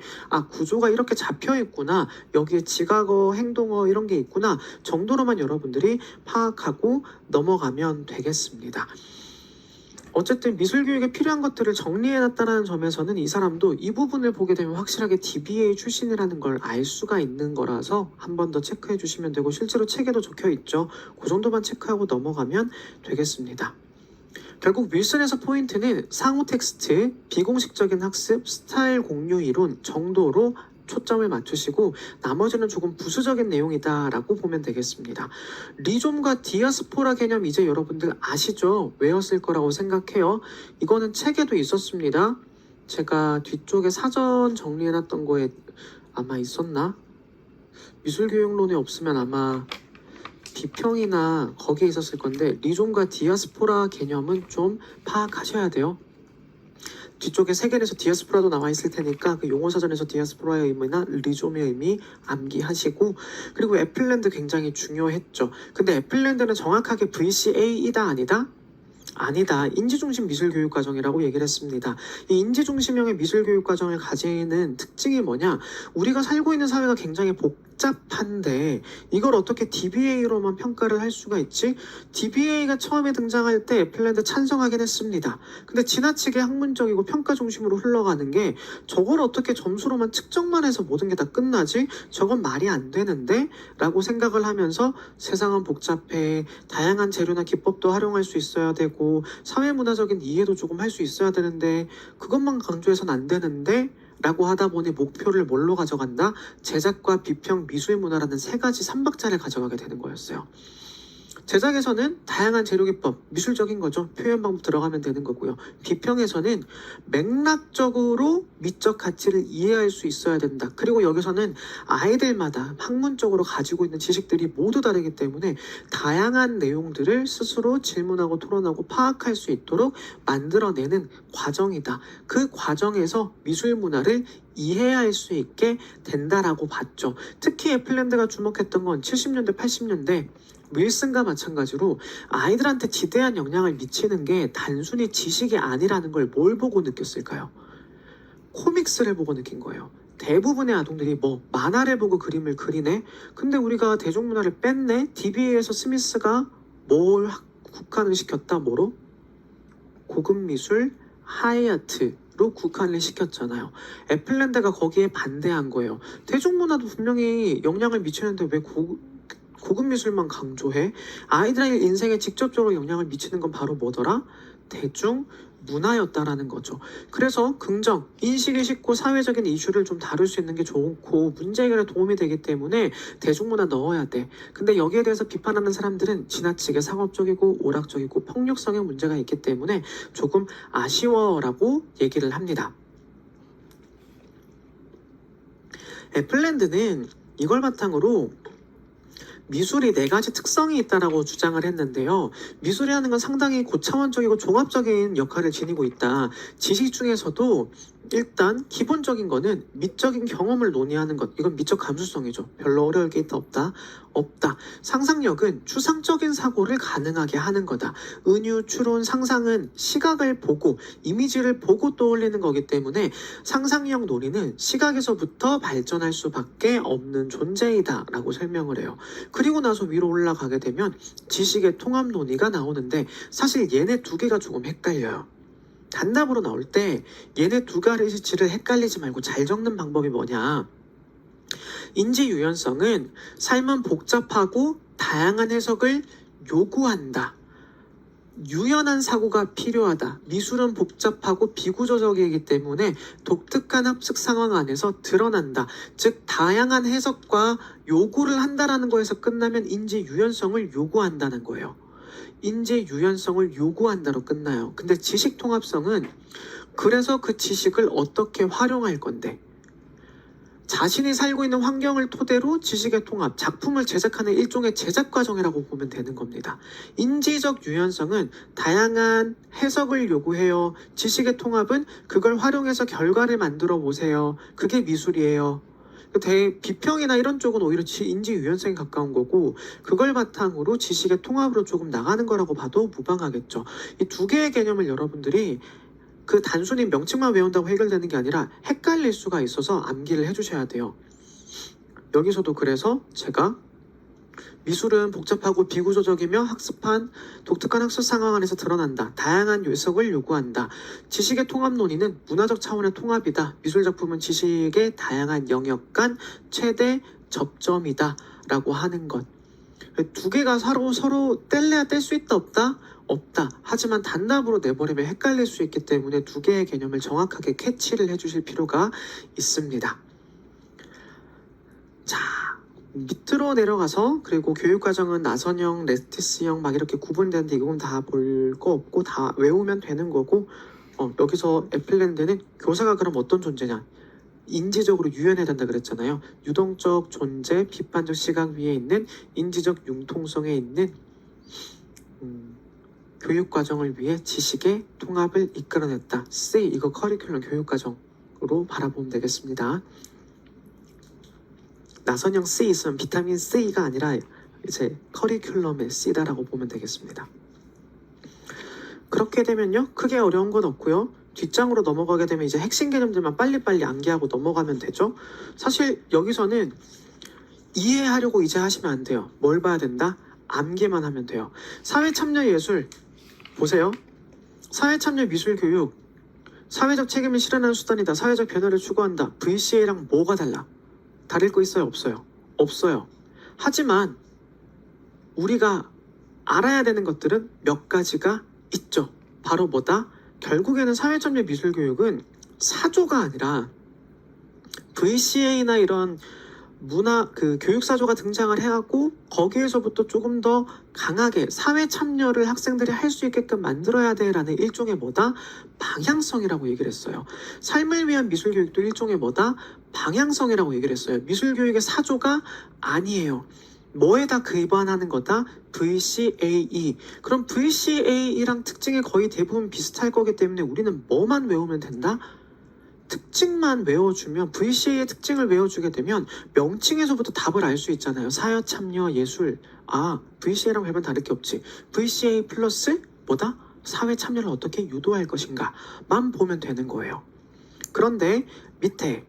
구조가 이렇게 잡혀 있구나, 여기에 지각어, 행동어 이런 게 있구나 정도로만 여러분들이 파악하고 넘어가면 되겠습니다. 어쨌든 미술교육에 필요한 것들을 정리해놨다는 점에서는 이 사람도 이 부분을 보게 되면 확실하게 DBA 출신이라는 걸 알 수가 있는 거라서 한 번 더 체크해 주시면 되고, 실제로 책에도 적혀 있죠. 그 정도만 체크하고 넘어가면 되겠습니다. 결국 윌슨에서 포인트는 상호 텍스트, 비공식적인 학습, 스타일 공유 이론 정도로 초점을 맞추시고 나머지는 조금 부수적인 내용이다라고 보면 되겠습니다. 리좀과 디아스포라 개념 이제 여러분들 아시죠? 외웠을 거라고 생각해요. 이거는 책에도 있었습니다. 제가 뒤쪽에 사전 정리해놨던 거에 아마 있었나? 미술교육론에 없으면 아마 비평이나 거기에 있었을 건데, 리좀과 디아스포라 개념은 좀 파악하셔야 돼요. 뒤쪽에 세계에서 디아스포라도 나와 있을 테니까 그 용어사전에서 디아스포라의 의미나 리좀의 의미 암기하시고, 그리고 애플랜드 굉장히 중요했죠. 근데 애플랜드는 정확하게 VCA이다 아니다? 아니다. 인지중심 미술교육과정이라고 얘기를 했습니다. 이 인지중심형의 미술교육과정을 가지는 특징이 뭐냐? 우리가 살고 있는 사회가 굉장히 복잡한데 이걸 어떻게 DBA로만 평가를 할 수가 있지? DBA가 처음에 등장할 때 애플랜드 찬성하긴 했습니다. 근데 지나치게 학문적이고 평가 중심으로 흘러가는 게, 저걸 어떻게 점수로만 측정만 해서 모든 게 다 끝나지? 저건 말이 안 되는데? 라고 생각을 하면서 세상은 복잡해, 다양한 재료나 기법도 활용할 수 있어야 되고 사회문화적인 이해도 조금 할 수 있어야 되는데 그것만 강조해서는 안 되는데? 라고 하다 보니 목표를 뭘로 가져간다? 제작과 비평, 미술문화라는 세 가지 삼박자를 가져가게 되는 거였어요. 제작에서는 다양한 재료기법, 미술적인 거죠. 표현 방법 들어가면 되는 거고요. 비평에서는 맥락적으로 미적 가치를 이해할 수 있어야 된다. 그리고 여기서는 아이들마다 학문적으로 가지고 있는 지식들이 모두 다르기 때문에 다양한 내용들을 스스로 질문하고 토론하고 파악할 수 있도록 만들어내는 과정이다. 그 과정에서 미술 문화를 이해할 수 있게 된다라고 봤죠. 특히 애플랜드가 주목했던 건 70년대, 80년대 윌슨과 마찬가지로 아이들한테 지대한 영향을 미치는 게 단순히 지식이 아니라는 걸 뭘 보고 느꼈을까요? 코믹스를 보고 느낀 거예요. 대부분의 아동들이 만화를 보고 그림을 그리네? 근데 우리가 대중문화를 뺐네? DBA에서 스미스가 뭘 국한을 시켰다? 뭐로? 고급미술, 하이아트로 국한을 시켰잖아요. 애플랜드가 거기에 반대한 거예요. 대중문화도 분명히 영향을 미치는데 왜 고급미술만 강조해? 아이들의 인생에 직접적으로 영향을 미치는 건 바로 뭐더라? 대중문화였다라는 거죠. 그래서 긍정, 인식이 쉽고 사회적인 이슈를 좀 다룰 수 있는 게 좋고 문제 해결에 도움이 되기 때문에 대중문화 넣어야 돼. 근데 여기에 대해서 비판하는 사람들은 지나치게 상업적이고 오락적이고 폭력성의 문제가 있기 때문에 조금 아쉬워라고 얘기를 합니다. 애플랜드는 이걸 바탕으로 미술이 4가지 특성이 있다라고 주장을 했는데요. 미술이라는 건 상당히 고차원적이고 종합적인 역할을 지니고 있다. 지식 중에서도 일단 기본적인 거는 미적인 경험을 논의하는 것. 이건 미적 감수성이죠. 별로 어려울 게 있다 없다? 없다. 상상력은 추상적인 사고를 가능하게 하는 거다. 은유, 추론, 상상은 시각을 보고 이미지를 보고 떠올리는 거기 때문에 상상력 논의는 시각에서부터 발전할 수밖에 없는 존재이다 라고 설명을 해요. 그리고 나서 위로 올라가게 되면 지식의 통합 논의가 나오는데 사실 얘네 두 개가 조금 헷갈려요. 단답으로 나올 때 얘네 두 가지를 헷갈리지 말고 잘 적는 방법이 뭐냐. 인지 유연성은 삶은 복잡하고 다양한 해석을 요구한다. 유연한 사고가 필요하다. 미술은 복잡하고 비구조적이기 때문에 독특한 합숙 상황 안에서 드러난다. 즉 다양한 해석과 요구를 한다라는 거에서 끝나면 인지 유연성을 요구한다는 거예요. 인지 유연성을 요구한다로 끝나요. 근데 지식 통합성은 그래서 그 지식을 어떻게 활용할 건데 자신이 살고 있는 환경을 토대로 지식의 통합, 작품을 제작하는 일종의 제작 과정이라고 보면 되는 겁니다. 인지적 유연성은 다양한 해석을 요구해요. 지식의 통합은 그걸 활용해서 결과를 만들어 보세요. 그게 미술이에요. 비평이나 이런 쪽은 오히려 인지 유연성에 가까운 거고 그걸 바탕으로 지식의 통합으로 조금 나가는 거라고 봐도 무방하겠죠. 이 두 개의 개념을 여러분들이 그 단순히 명칭만 외운다고 해결되는 게 아니라 헷갈릴 수가 있어서 암기를 해주셔야 돼요. 여기서도 그래서 제가 미술은 복잡하고 비구조적이며 학습한 독특한 학습 상황 안에서 드러난다. 다양한 요석을 요구한다. 지식의 통합 논의는 문화적 차원의 통합이다. 미술 작품은 지식의 다양한 영역 간 최대 접점이다. 라고 하는 것. 두 개가 서로 뗄래야 뗄 수 있다 없다? 없다. 하지만 단답으로 내버리면 헷갈릴 수 있기 때문에 두 개의 개념을 정확하게 캐치를 해주실 필요가 있습니다. 자, 밑으로 내려가서 그리고 교육과정은 나선형, 레티스형 막 이렇게 구분되는데 이건 다 볼 거 없고 다 외우면 되는 거고 여기서 애플랜드는 교사가 그럼 어떤 존재냐? 인지적으로 유연해야 된다 그랬잖아요. 유동적 존재, 비판적 시각 위에 있는 인지적 융통성에 있는 교육과정을 위해 지식의 통합을 이끌어냈다. C, 이거 커리큘럼 교육과정으로 바라보면 되겠습니다. 나선형 C 있으면 비타민 C가 아니라 이제 커리큘럼의 C다라고 보면 되겠습니다. 그렇게 되면요, 크게 어려운 건 없고요. 뒷장으로 넘어가게 되면 이제 핵심 개념들만 빨리빨리 암기하고 넘어가면 되죠. 사실 여기서는 이해하려고 이제 하시면 안 돼요. 뭘 봐야 된다? 암기만 하면 돼요. 사회참여예술 보세요. 사회참여 미술교육, 사회적 책임을 실현하는 수단이다. 사회적 변화를 추구한다. VCA랑 뭐가 달라? 다를 거 있어요? 없어요? 없어요. 하지만 우리가 알아야 되는 것들은 몇 가지가 있죠. 바로 뭐다? 결국에는 사회참여 미술교육은 사조가 아니라 VCA나 이런 교육사조가 등장을 해갖고 거기에서부터 조금 더 강하게 사회 참여를 학생들이 할 수 있게끔 만들어야 돼라는 일종의 뭐다? 방향성이라고 얘기를 했어요. 삶을 위한 미술교육도 일종의 뭐다? 방향성이라고 얘기를 했어요. 미술교육의 사조가 아니에요. 뭐에다 기반하는 거다? VCAE. 그럼 VCAE랑 특징이 거의 대부분 비슷할 거기 때문에 우리는 뭐만 외우면 된다? 특징만 외워주면 VCA의 특징을 외워주게 되면 명칭에서부터 답을 알 수 있잖아요. 사회 참여 예술. VCA랑 별반 다를 게 없지. VCA 플러스 뭐다? 사회 참여를 어떻게 유도할 것인가만 보면 되는 거예요. 그런데 밑에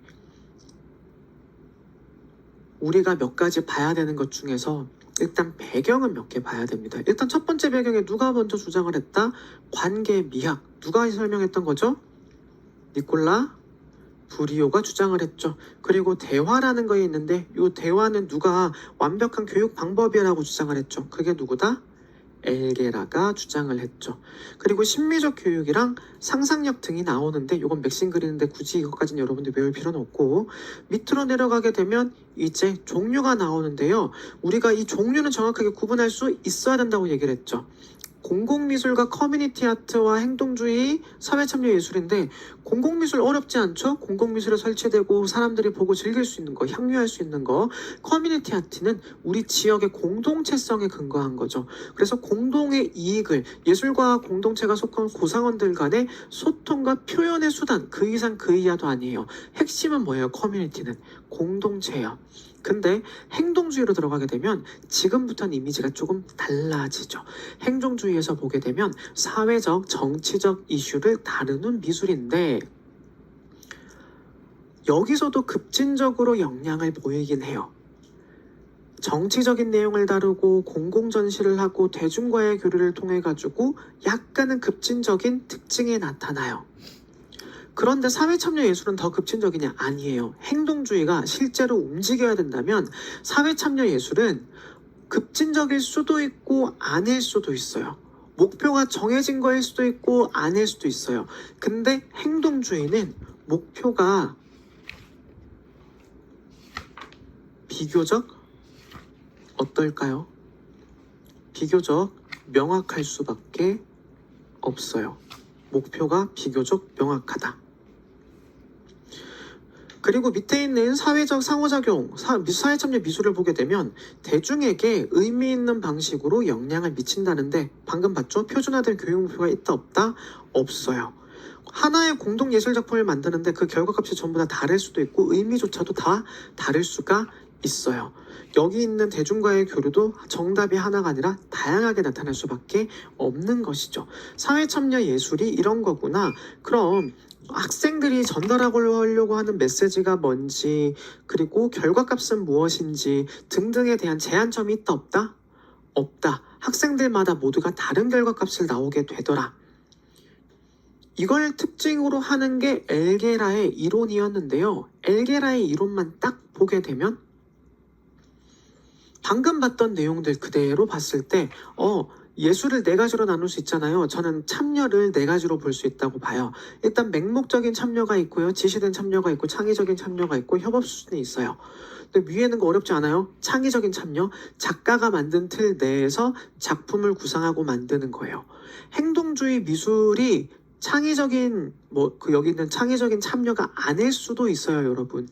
우리가 몇 가지 봐야 되는 것 중에서 일단 배경은 몇 개 봐야 됩니다. 일단 첫 번째 배경에 누가 먼저 주장을 했다? 관계 미학. 누가 설명했던 거죠? 니콜라 부리오가 주장을 했죠. 그리고 대화라는 거 있는데 이 대화는 누가 완벽한 교육 방법이라고 주장을 했죠. 그게 누구다? 엘게라가 주장을 했죠. 그리고 심미적 교육이랑 상상력 등이 나오는데 이건 맥심 그리는데 굳이 이것까지는 여러분들 외울 필요는 없고 밑으로 내려가게 되면 이제 종류가 나오는데요. 우리가 이 종류는 정확하게 구분할 수 있어야 된다고 얘기를 했죠. 공공미술과 커뮤니티 아트와 행동주의, 사회참여 예술인데 공공미술 어렵지 않죠? 공공미술에 설치되고 사람들이 보고 즐길 수 있는 거, 향유할 수 있는 거. 커뮤니티 아트는 우리 지역의 공동체성에 근거한 거죠. 그래서 공동의 이익을 예술과 공동체가 속한 구성원들 간의 소통과 표현의 수단, 그 이상 그 이하도 아니에요. 핵심은 뭐예요? 커뮤니티는 공동체예요. 근데 행동주의로 들어가게 되면 지금부터는 이미지가 조금 달라지죠. 행동주의에서 보게 되면 사회적, 정치적 이슈를 다루는 미술인데 여기서도 급진적으로 영향을 보이긴 해요. 정치적인 내용을 다루고 공공전시를 하고 대중과의 교류를 통해 가지고 약간은 급진적인 특징이 나타나요. 그런데 사회참여 예술은 더 급진적이냐? 아니에요. 행동주의가 실제로 움직여야 된다면 사회참여 예술은 급진적일 수도 있고 아닐 수도 있어요. 목표가 정해진 거일 수도 있고 아닐 수도 있어요. 근데 행동주의는 목표가 비교적 어떨까요? 비교적 명확할 수밖에 없어요. 목표가 비교적 명확하다. 그리고 밑에 있는 사회적 상호작용, 사회참여 미술을 보게 되면 대중에게 의미 있는 방식으로 영향을 미친다는데 방금 봤죠? 표준화된 교육 목표가 있다 없다? 없어요. 하나의 공동 예술 작품을 만드는데 그 결과값이 전부 다 다를 수도 있고 의미조차도 다 다를 수가 있어요. 여기 있는 대중과의 교류도 정답이 하나가 아니라 다양하게 나타날 수밖에 없는 것이죠. 사회참여 예술이 이런 거구나. 그럼 학생들이 전달하려고 하는 메시지가 뭔지, 그리고 결과값은 무엇인지 등등에 대한 제한점이 있다 없다? 없다. 학생들마다 모두가 다른 결과값을 나오게 되더라. 이걸 특징으로 하는 게 엘게라의 이론이었는데요. 엘게라의 이론만 딱 보게 되면 방금 봤던 내용들 그대로 봤을 때 예술을 네 가지로 나눌 수 있잖아요. 저는 참여를 네 가지로 볼 수 있다고 봐요. 일단 맹목적인 참여가 있고요. 지시된 참여가 있고 창의적인 참여가 있고 협업 수준이 있어요. 근데 위에 있는 거 어렵지 않아요? 창의적인 참여, 작가가 만든 틀 내에서 작품을 구상하고 만드는 거예요. 행동주의 미술이 창의적인 여기 있는 창의적인 참여가 아닐 수도 있어요, 여러분.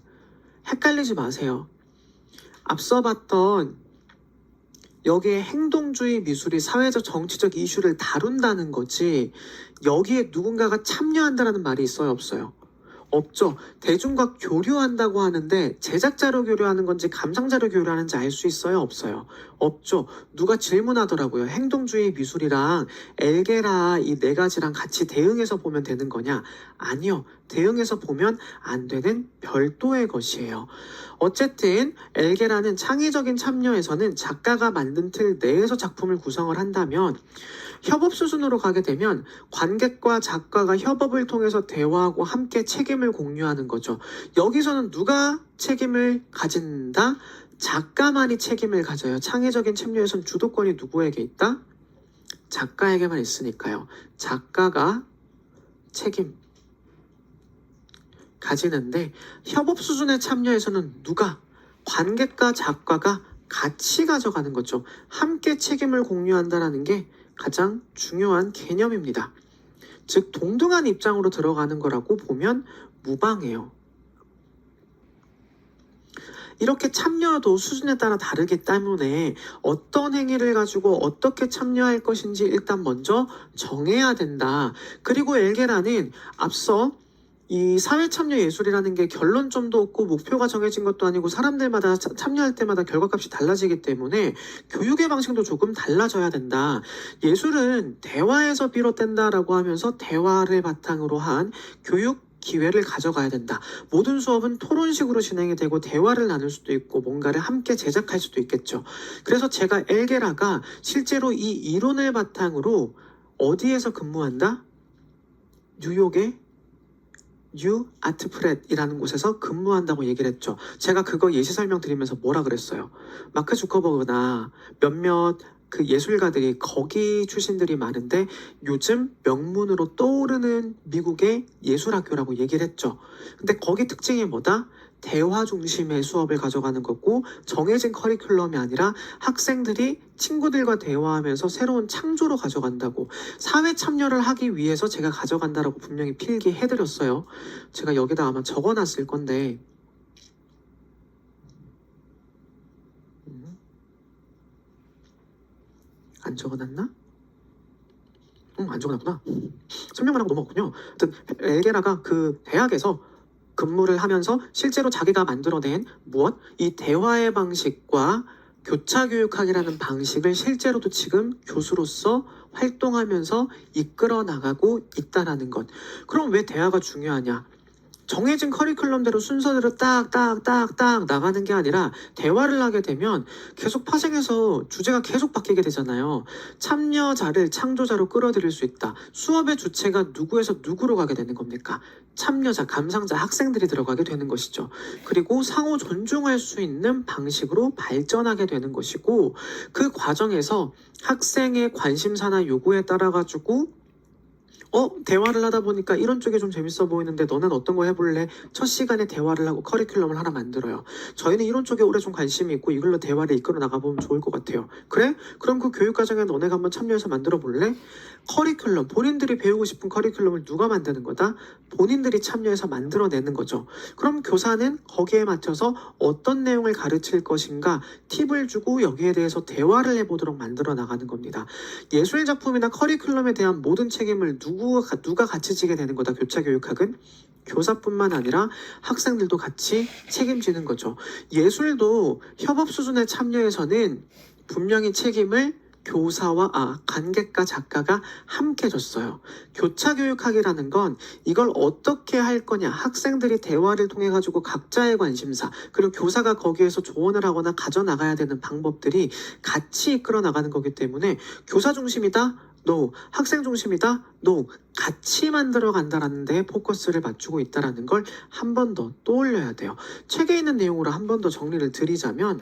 헷갈리지 마세요. 앞서 봤던 여기에 행동주의 미술이 사회적 정치적 이슈를 다룬다는 거지 여기에 누군가가 참여한다는 말이 있어요, 없어요? 없죠. 대중과 교류한다고 하는데 제작자로 교류하는 건지 감상자로 교류하는지 알 수 있어요, 없어요? 없죠. 누가 질문하더라고요. 행동주의 미술이랑 엘게라 이 네 가지랑 같이 대응해서 보면 되는 거냐? 아니요. 대응해서 보면 안 되는 별도의 것이에요. 어쨌든 엘게라는 창의적인 참여에서는 작가가 만든 틀 내에서 작품을 구성을 한다면 협업 수준으로 가게 되면 관객과 작가가 협업을 통해서 대화하고 함께 책임을 공유하는 거죠. 여기서는 누가 책임을 가진다? 작가만이 책임을 가져요. 창의적인 참여에선 주도권이 누구에게 있다? 작가에게만 있으니까요. 작가가 책임 가지는데 협업 수준의 참여에서는 누가? 관객과 작가가 같이 가져가는 거죠. 함께 책임을 공유한다는 게 가장 중요한 개념입니다. 즉 동등한 입장으로 들어가는 거라고 보면 무방해요. 이렇게 참여도 수준에 따라 다르기 때문에 어떤 행위를 가지고 어떻게 참여할 것인지 일단 먼저 정해야 된다. 그리고 엘게라는 앞서 이 사회참여 예술이라는 게 결론점도 없고 목표가 정해진 것도 아니고 사람들마다 참여할 때마다 결과값이 달라지기 때문에 교육의 방식도 조금 달라져야 된다. 예술은 대화에서 비롯된다라고 하면서 대화를 바탕으로 한 교육 기회를 가져가야 된다. 모든 수업은 토론식으로 진행이 되고 대화를 나눌 수도 있고 뭔가를 함께 제작할 수도 있겠죠. 그래서 제가 엘게라가 실제로 이 이론을 바탕으로 어디에서 근무한다? 뉴욕의 뉴 아트프렛이라는 곳에서 근무한다고 얘기를 했죠. 제가 그거 예시 설명드리면서 뭐라 그랬어요? 마크 주커버그나 몇몇 그 예술가들이 거기 출신들이 많은데 요즘 명문으로 떠오르는 미국의 예술학교라고 얘기를 했죠. 근데 거기 특징이 뭐다? 대화 중심의 수업을 가져가는 거고 정해진 커리큘럼이 아니라 학생들이 친구들과 대화하면서 새로운 창조로 가져간다고 사회 참여를 하기 위해서 제가 가져간다라고 분명히 필기해드렸어요. 제가 여기다 아마 적어놨을 건데 안 적어놨나? 안 적어놨구나. 설명만 하고 넘어갔군요. 하여튼 엘게라가 그 대학에서 근무를 하면서 실제로 자기가 만들어낸 무엇? 이 대화의 방식과 교차교육학이라는 방식을 실제로도 지금 교수로서 활동하면서 이끌어 나가고 있다라는 것. 그럼 왜 대화가 중요하냐? 정해진 커리큘럼대로 순서대로 딱딱딱딱 나가는 게 아니라 대화를 하게 되면 계속 파생해서 주제가 계속 바뀌게 되잖아요. 참여자를 창조자로 끌어들일 수 있다. 수업의 주체가 누구에서 누구로 가게 되는 겁니까? 참여자, 감상자, 학생들이 들어가게 되는 것이죠. 그리고 상호 존중할 수 있는 방식으로 발전하게 되는 것이고 그 과정에서 학생의 관심사나 요구에 따라 가지고 대화를 하다 보니까 이런 쪽이 좀 재밌어 보이는데 너는 어떤 거 해볼래? 첫 시간에 대화를 하고 커리큘럼을 하나 만들어요. 저희는 이런 쪽에 올해 좀 관심이 있고 이걸로 대화를 이끌어 나가보면 좋을 것 같아요. 그래? 그럼 그 교육과정에 너네가 한번 참여해서 만들어 볼래? 커리큘럼, 본인들이 배우고 싶은 커리큘럼을 누가 만드는 거다? 본인들이 참여해서 만들어내는 거죠. 그럼 교사는 거기에 맞춰서 어떤 내용을 가르칠 것인가 팁을 주고 여기에 대해서 대화를 해보도록 만들어 나가는 겁니다. 예술작품이나 커리큘럼에 대한 모든 책임을 누가 같이 지게 되는 거다. 교차교육학은 교사뿐만 아니라 학생들도 같이 책임지는 거죠. 예술도 협업 수준의 참여에서는 분명히 책임을 관객과 작가가 함께 줬어요. 교차교육학이라는 건 이걸 어떻게 할 거냐, 학생들이 대화를 통해 가지고 각자의 관심사 그리고 교사가 거기에서 조언을 하거나 가져나가야 되는 방법들이 같이 이끌어 나가는 거기 때문에 교사 중심이다? No. 학생 중심이다? No. 같이 만들어 간다라는 데 포커스를 맞추고 있다라는 걸 한 번 더 떠올려야 돼요. 책에 있는 내용으로 한 번 더 정리를 드리자면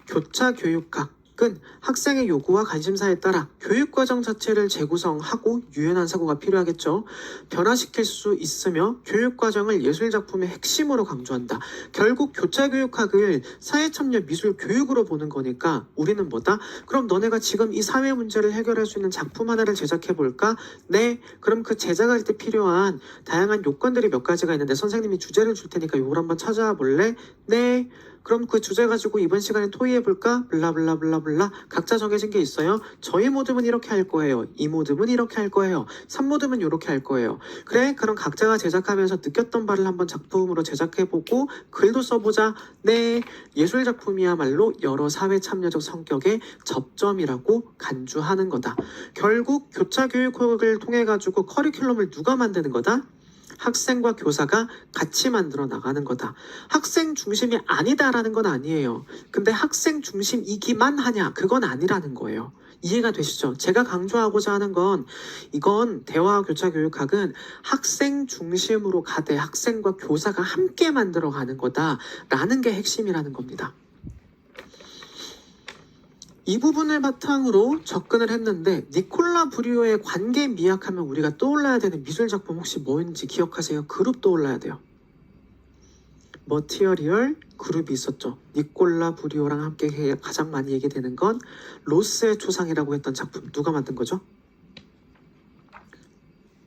교차교육학은 학생의 요구와 관심사에 따라 교육과정 자체를 재구성하고 유연한 사고가 필요하겠죠. 변화시킬 수 있으며 교육과정을 예술작품의 핵심으로 강조한다. 결국 교차교육학을 사회참여 미술 교육으로 보는 거니까 우리는 뭐다? 그럼 너네가 지금 이 사회 문제를 해결할 수 있는 작품 하나를 제작해볼까? 네. 그럼 그 제작할 때 필요한 다양한 요건들이 몇 가지가 있는데 선생님이 주제를 줄 테니까 요걸 한번 찾아와 볼래? 네. 그럼 그 주제 가지고 이번 시간에 토의해볼까? 블라블라블라블라 각자 정해진 게 있어요. 저희 모듬은 이렇게 할 거예요. 이 모듬은 이렇게 할 거예요. 3모듬은 이렇게 할 거예요. 그래? 그럼 각자가 제작하면서 느꼈던 바를 한번 작품으로 제작해보고 글도 써보자. 네. 예술작품이야말로 여러 사회 참여적 성격의 접점이라고 간주하는 거다. 결국 교차교육학을 통해 가지고 커리큘럼을 누가 만드는 거다? 학생과 교사가 같이 만들어 나가는 거다. 학생 중심이 아니다라는 건 아니에요. 근데 학생 중심이기만 하냐? 그건 아니라는 거예요. 이해가 되시죠? 제가 강조하고자 하는 건 이건 대화 교차 교육학은 학생 중심으로 가되 학생과 교사가 함께 만들어 가는 거다라는 게 핵심이라는 겁니다. 이 부분을 바탕으로 접근을 했는데 니콜라 브리오의 관계 미학하면 우리가 떠올라야 되는 미술작품 혹시 뭐인지 기억하세요? 그룹 떠올라야 돼요. 머티어리얼 그룹이 있었죠. 니콜라 브리오랑 함께 가장 많이 얘기되는 건 로스의 초상이라고 했던 작품. 누가 만든 거죠?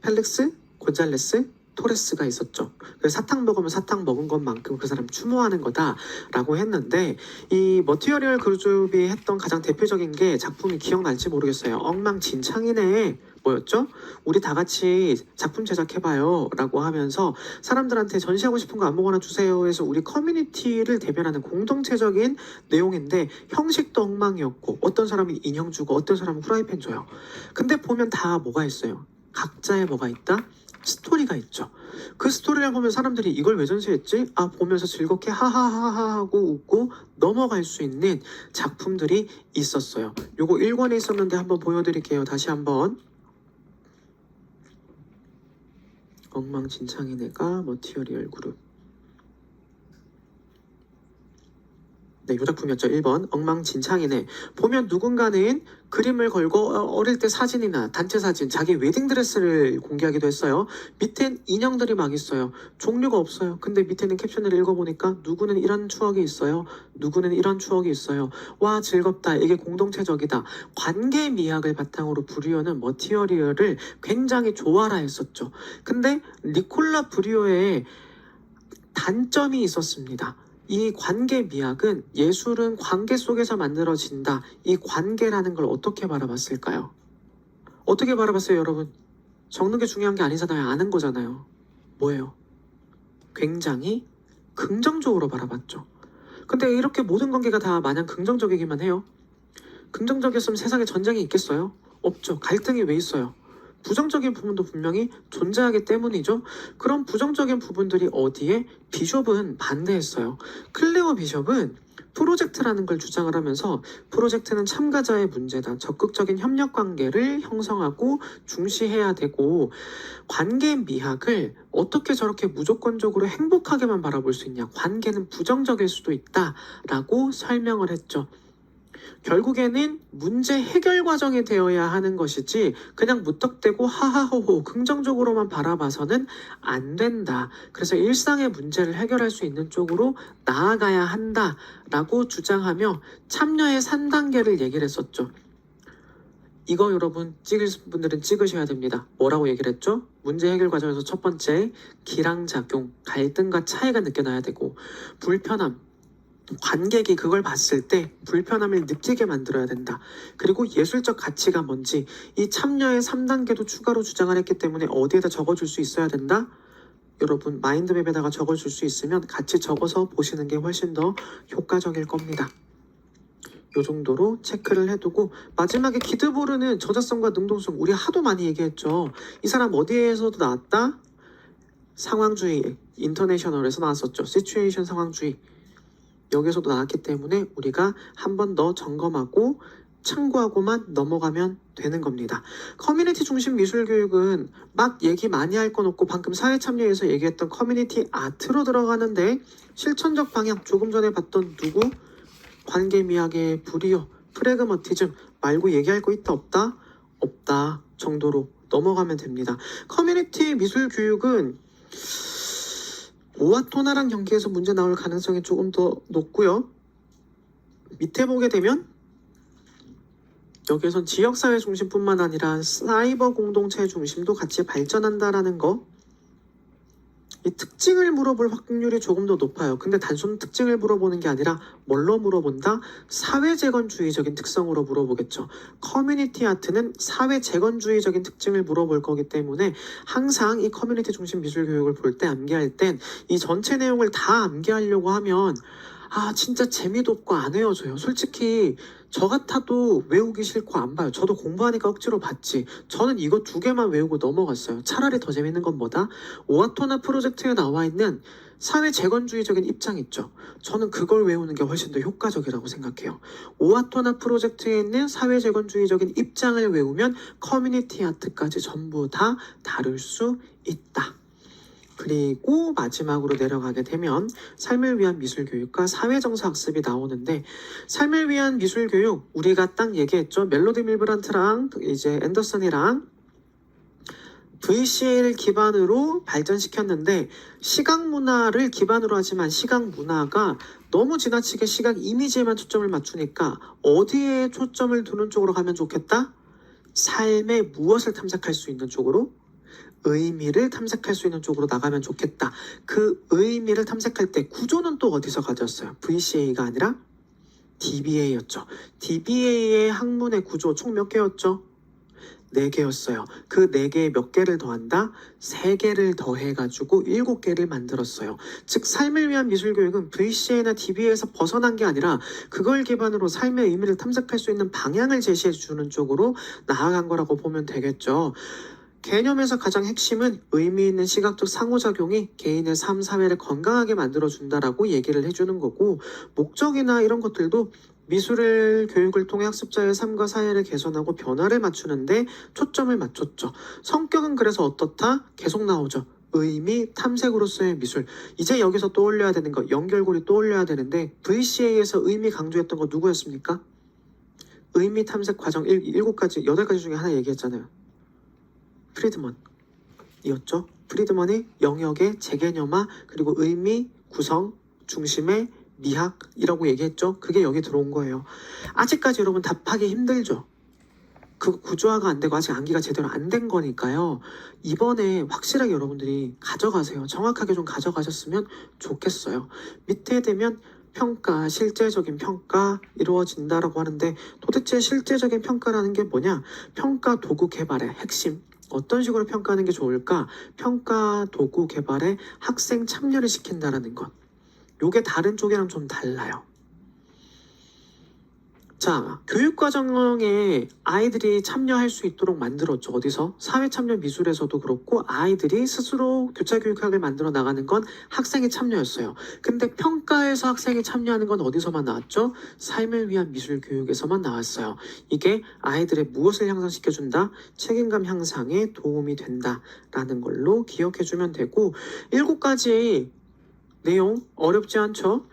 펠릭스 곤잘레스 토레스가 있었죠. 그래서 사탕 먹으면 사탕 먹은 것만큼 그 사람 추모하는 거다라고 했는데 이 머티어리얼 그룹이 했던 가장 대표적인 게 작품이 기억날지 모르겠어요. 엉망진창이네. 뭐였죠? 우리 다 같이 작품 제작해봐요 라고 하면서 사람들한테 전시하고 싶은 거 아무거나 주세요 해서 우리 커뮤니티를 대변하는 공동체적인 내용인데 형식도 엉망이었고 어떤 사람이 인형 주고 어떤 사람은 후라이팬 줘요. 근데 보면 다 뭐가 있어요? 각자의 뭐가 있다? 스토리가 있죠. 그 스토리를 보면 사람들이 이걸 왜 전시했지? 보면서 즐겁게 하하하하 하고 웃고 넘어갈 수 있는 작품들이 있었어요. 요거 1권에 있었는데 한번 보여드릴게요. 다시 한번. 엉망진창인 애가 머티어리얼 그룹. 네, 요 작품이었죠. 1번 엉망진창이네. 보면 누군가는 그림을 걸고 어릴 때 사진이나 단체 사진, 자기 웨딩드레스를 공개하기도 했어요. 밑엔 인형들이 막 있어요. 종류가 없어요. 근데 밑에는 캡션을 읽어보니까 누구는 이런 추억이 있어요. 누구는 이런 추억이 있어요. 와, 즐겁다. 이게 공동체적이다. 관계 미학을 바탕으로 브리오는 머티리얼을 굉장히 좋아라 했었죠. 근데 니콜라 브리오의 단점이 있었습니다. 이 관계 미학은 예술은 관계 속에서 만들어진다. 이 관계라는 걸 어떻게 바라봤을까요? 어떻게 바라봤어요, 여러분? 적는 게 중요한 게 아니잖아요. 아는 거잖아요. 뭐예요? 굉장히 긍정적으로 바라봤죠. 근데 이렇게 모든 관계가 다 마냥 긍정적이기만 해요? 긍정적이었으면 세상에 전쟁이 있겠어요? 없죠. 갈등이 왜 있어요? 부정적인 부분도 분명히 존재하기 때문이죠. 그런 부정적인 부분들이 어디에? 비숍은 반대했어요. 클레어 비숍은 프로젝트라는 걸 주장을 하면서 프로젝트는 참가자의 문제다. 적극적인 협력 관계를 형성하고 중시해야 되고 관계 미학을 어떻게 저렇게 무조건적으로 행복하게만 바라볼 수 있냐. 관계는 부정적일 수도 있다라고 설명을 했죠. 결국에는 문제 해결 과정이 되어야 하는 것이지 그냥 무턱대고 하하호호 긍정적으로만 바라봐서는 안 된다. 그래서 일상의 문제를 해결할 수 있는 쪽으로 나아가야 한다라고 주장하며 참여의 3단계를 얘기를 했었죠. 이거 여러분 찍을 분들은 찍으셔야 됩니다. 뭐라고 얘기를 했죠? 문제 해결 과정에서 첫 번째 기량작용, 갈등과 차이가 느껴나야 되고 불편함, 관객이 그걸 봤을 때 불편함을 느끼게 만들어야 된다. 그리고 예술적 가치가 뭔지 이 참여의 3단계도 추가로 주장을 했기 때문에 어디에다 적어줄 수 있어야 된다? 여러분 마인드맵에다가 적어줄 수 있으면 같이 적어서 보시는 게 훨씬 더 효과적일 겁니다. 요 정도로 체크를 해두고 마지막에 기드보르는 저자성과 능동성 우리 하도 많이 얘기했죠. 이 사람 어디에서도 나왔다? 상황주의 인터내셔널에서 나왔었죠. 시츄에이션 상황주의 여기서도 나왔기 때문에 우리가 한 번 더 점검하고 참고하고만 넘어가면 되는 겁니다. 커뮤니티 중심 미술 교육은 막 얘기 많이 할 건 없고 방금 사회참여에서 얘기했던 커뮤니티 아트로 들어가는데 실천적 방향 조금 전에 봤던 누구? 관계미학의 브리오, 프레그머티즘 말고 얘기할 거 있다 없다? 없다 정도로 넘어가면 됩니다. 커뮤니티 미술 교육은 오와토나랑 경기에서 문제 나올 가능성이 조금 더 높고요. 밑에 보게 되면 여기에선 지역사회 중심뿐만 아니라 사이버 공동체 중심도 같이 발전한다라는 거. 이 특징을 물어볼 확률이 조금 더 높아요. 근데 단순 특징을 물어보는 게 아니라 뭘로 물어본다? 사회재건주의적인 특성으로 물어보겠죠. 커뮤니티 아트는 사회재건주의적인 특징을 물어볼 거기 때문에 항상 이 커뮤니티 중심 미술 교육을 볼 때 암기할 땐 이 전체 내용을 다 암기하려고 하면 진짜 재미도 없고 안 외워져요. 솔직히 저 같아도 외우기 싫고 안 봐요. 저도 공부하니까 억지로 봤지. 저는 이거 2개만 외우고 넘어갔어요. 차라리 더 재밌는 건 뭐다? 오와토나 프로젝트에 나와 있는 사회 재건주의적인 입장 있죠. 저는 그걸 외우는 게 훨씬 더 효과적이라고 생각해요. 오와토나 프로젝트에 있는 사회 재건주의적인 입장을 외우면 커뮤니티 아트까지 전부 다 다룰 수 있다. 그리고 마지막으로 내려가게 되면 삶을 위한 미술교육과 사회정서 학습이 나오는데 삶을 위한 미술교육 우리가 딱 얘기했죠. 멜로디 밀브란트랑 이제 앤더슨이랑 VCA를 기반으로 발전시켰는데 시각 문화를 기반으로 하지만 시각 문화가 너무 지나치게 시각 이미지에만 초점을 맞추니까 어디에 초점을 두는 쪽으로 가면 좋겠다? 삶의 무엇을 탐색할 수 있는 쪽으로? 의미를 탐색할 수 있는 쪽으로 나가면 좋겠다. 그 의미를 탐색할 때 구조는 또 어디서 가졌어요? VCA가 아니라 DBA였죠. DBA의 학문의 구조 총 몇 개였죠? 4개였어요. 그 4개에 몇 개를 더한다? 3개를 더해가지고 7개를 만들었어요. 즉 삶을 위한 미술교육은 VCA나 DBA에서 벗어난 게 아니라 그걸 기반으로 삶의 의미를 탐색할 수 있는 방향을 제시해주는 쪽으로 나아간 거라고 보면 되겠죠. 개념에서 가장 핵심은 의미 있는 시각적 상호작용이 개인의 삶, 사회를 건강하게 만들어준다라고 얘기를 해주는 거고 목적이나 이런 것들도 미술을 교육을 통해 학습자의 삶과 사회를 개선하고 변화를 맞추는데 초점을 맞췄죠. 성격은 그래서 어떻다? 계속 나오죠. 의미, 탐색으로서의 미술. 이제 여기서 떠올려야 되는 거, 연결고리 떠올려야 되는데 VCA에서 의미 강조했던 거 누구였습니까? 의미 탐색 과정 7가지, 8가지 중에 하나 얘기했잖아요. 프리드먼이었죠. 프리드먼이 영역의 재개념화, 그리고 의미, 구성, 중심의 미학이라고 얘기했죠. 그게 여기 들어온 거예요. 아직까지 여러분 답하기 힘들죠. 그 구조화가 안 되고 아직 암기가 제대로 안 된 거니까요. 이번에 확실하게 여러분들이 가져가세요. 정확하게 좀 가져가셨으면 좋겠어요. 밑에 되면 평가, 실제적인 평가 이루어진다라고 하는데 도대체 실제적인 평가라는 게 뭐냐? 평가 도구 개발의 핵심. 어떤 식으로 평가하는 게 좋을까? 평가 도구 개발에 학생 참여를 시킨다라는 것. 요게 다른 쪽이랑 좀 달라요. 자, 교육과정에 아이들이 참여할 수 있도록 만들었죠. 어디서? 사회참여 미술에서도 그렇고 아이들이 스스로 교차교육학을 만들어 나가는 건 학생의 참여였어요. 근데 평가에서 학생이 참여하는 건 어디서만 나왔죠? 삶을 위한 미술교육에서만 나왔어요. 이게 아이들의 무엇을 향상시켜준다? 책임감 향상에 도움이 된다라는 걸로 기억해주면 되고 7가지 내용 어렵지 않죠?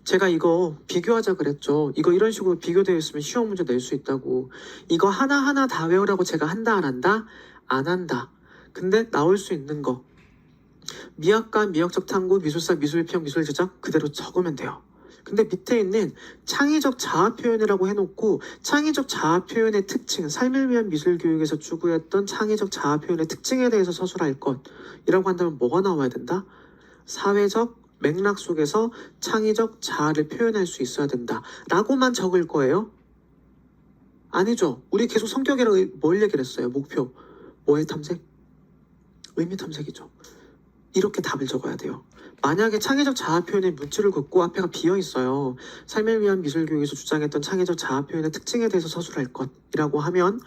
제가 이거 비교하자 그랬죠. 이거 이런 식으로 비교되어 있으면 시험 문제 낼 수 있다고. 이거 하나하나 다 외우라고 제가 한다 안 한다? 안 한다. 근데 나올 수 있는 거. 미학과 미학적 탐구, 미술사, 미술평, 미술제작 그대로 적으면 돼요. 근데 밑에 있는 창의적 자아 표현이라고 해놓고 창의적 자아 표현의 특징, 삶을 위한 미술 교육에서 추구했던 창의적 자아 표현의 특징에 대해서 서술할 것이라고 한다면 뭐가 나와야 된다? 사회적 맥락 속에서 창의적 자아를 표현할 수 있어야 된다 라고만 적을 거예요? 아니죠. 우리 계속 성격이라고 뭘 얘기를 했어요? 목표. 뭐의 탐색? 의미 탐색이죠. 이렇게 답을 적어야 돼요. 만약에 창의적 자아 표현의 문체를 긋고 앞에가 비어 있어요. 삶을 위한 미술 교육에서 주장했던 창의적 자아 표현의 특징에 대해서 서술할 것이라고 하면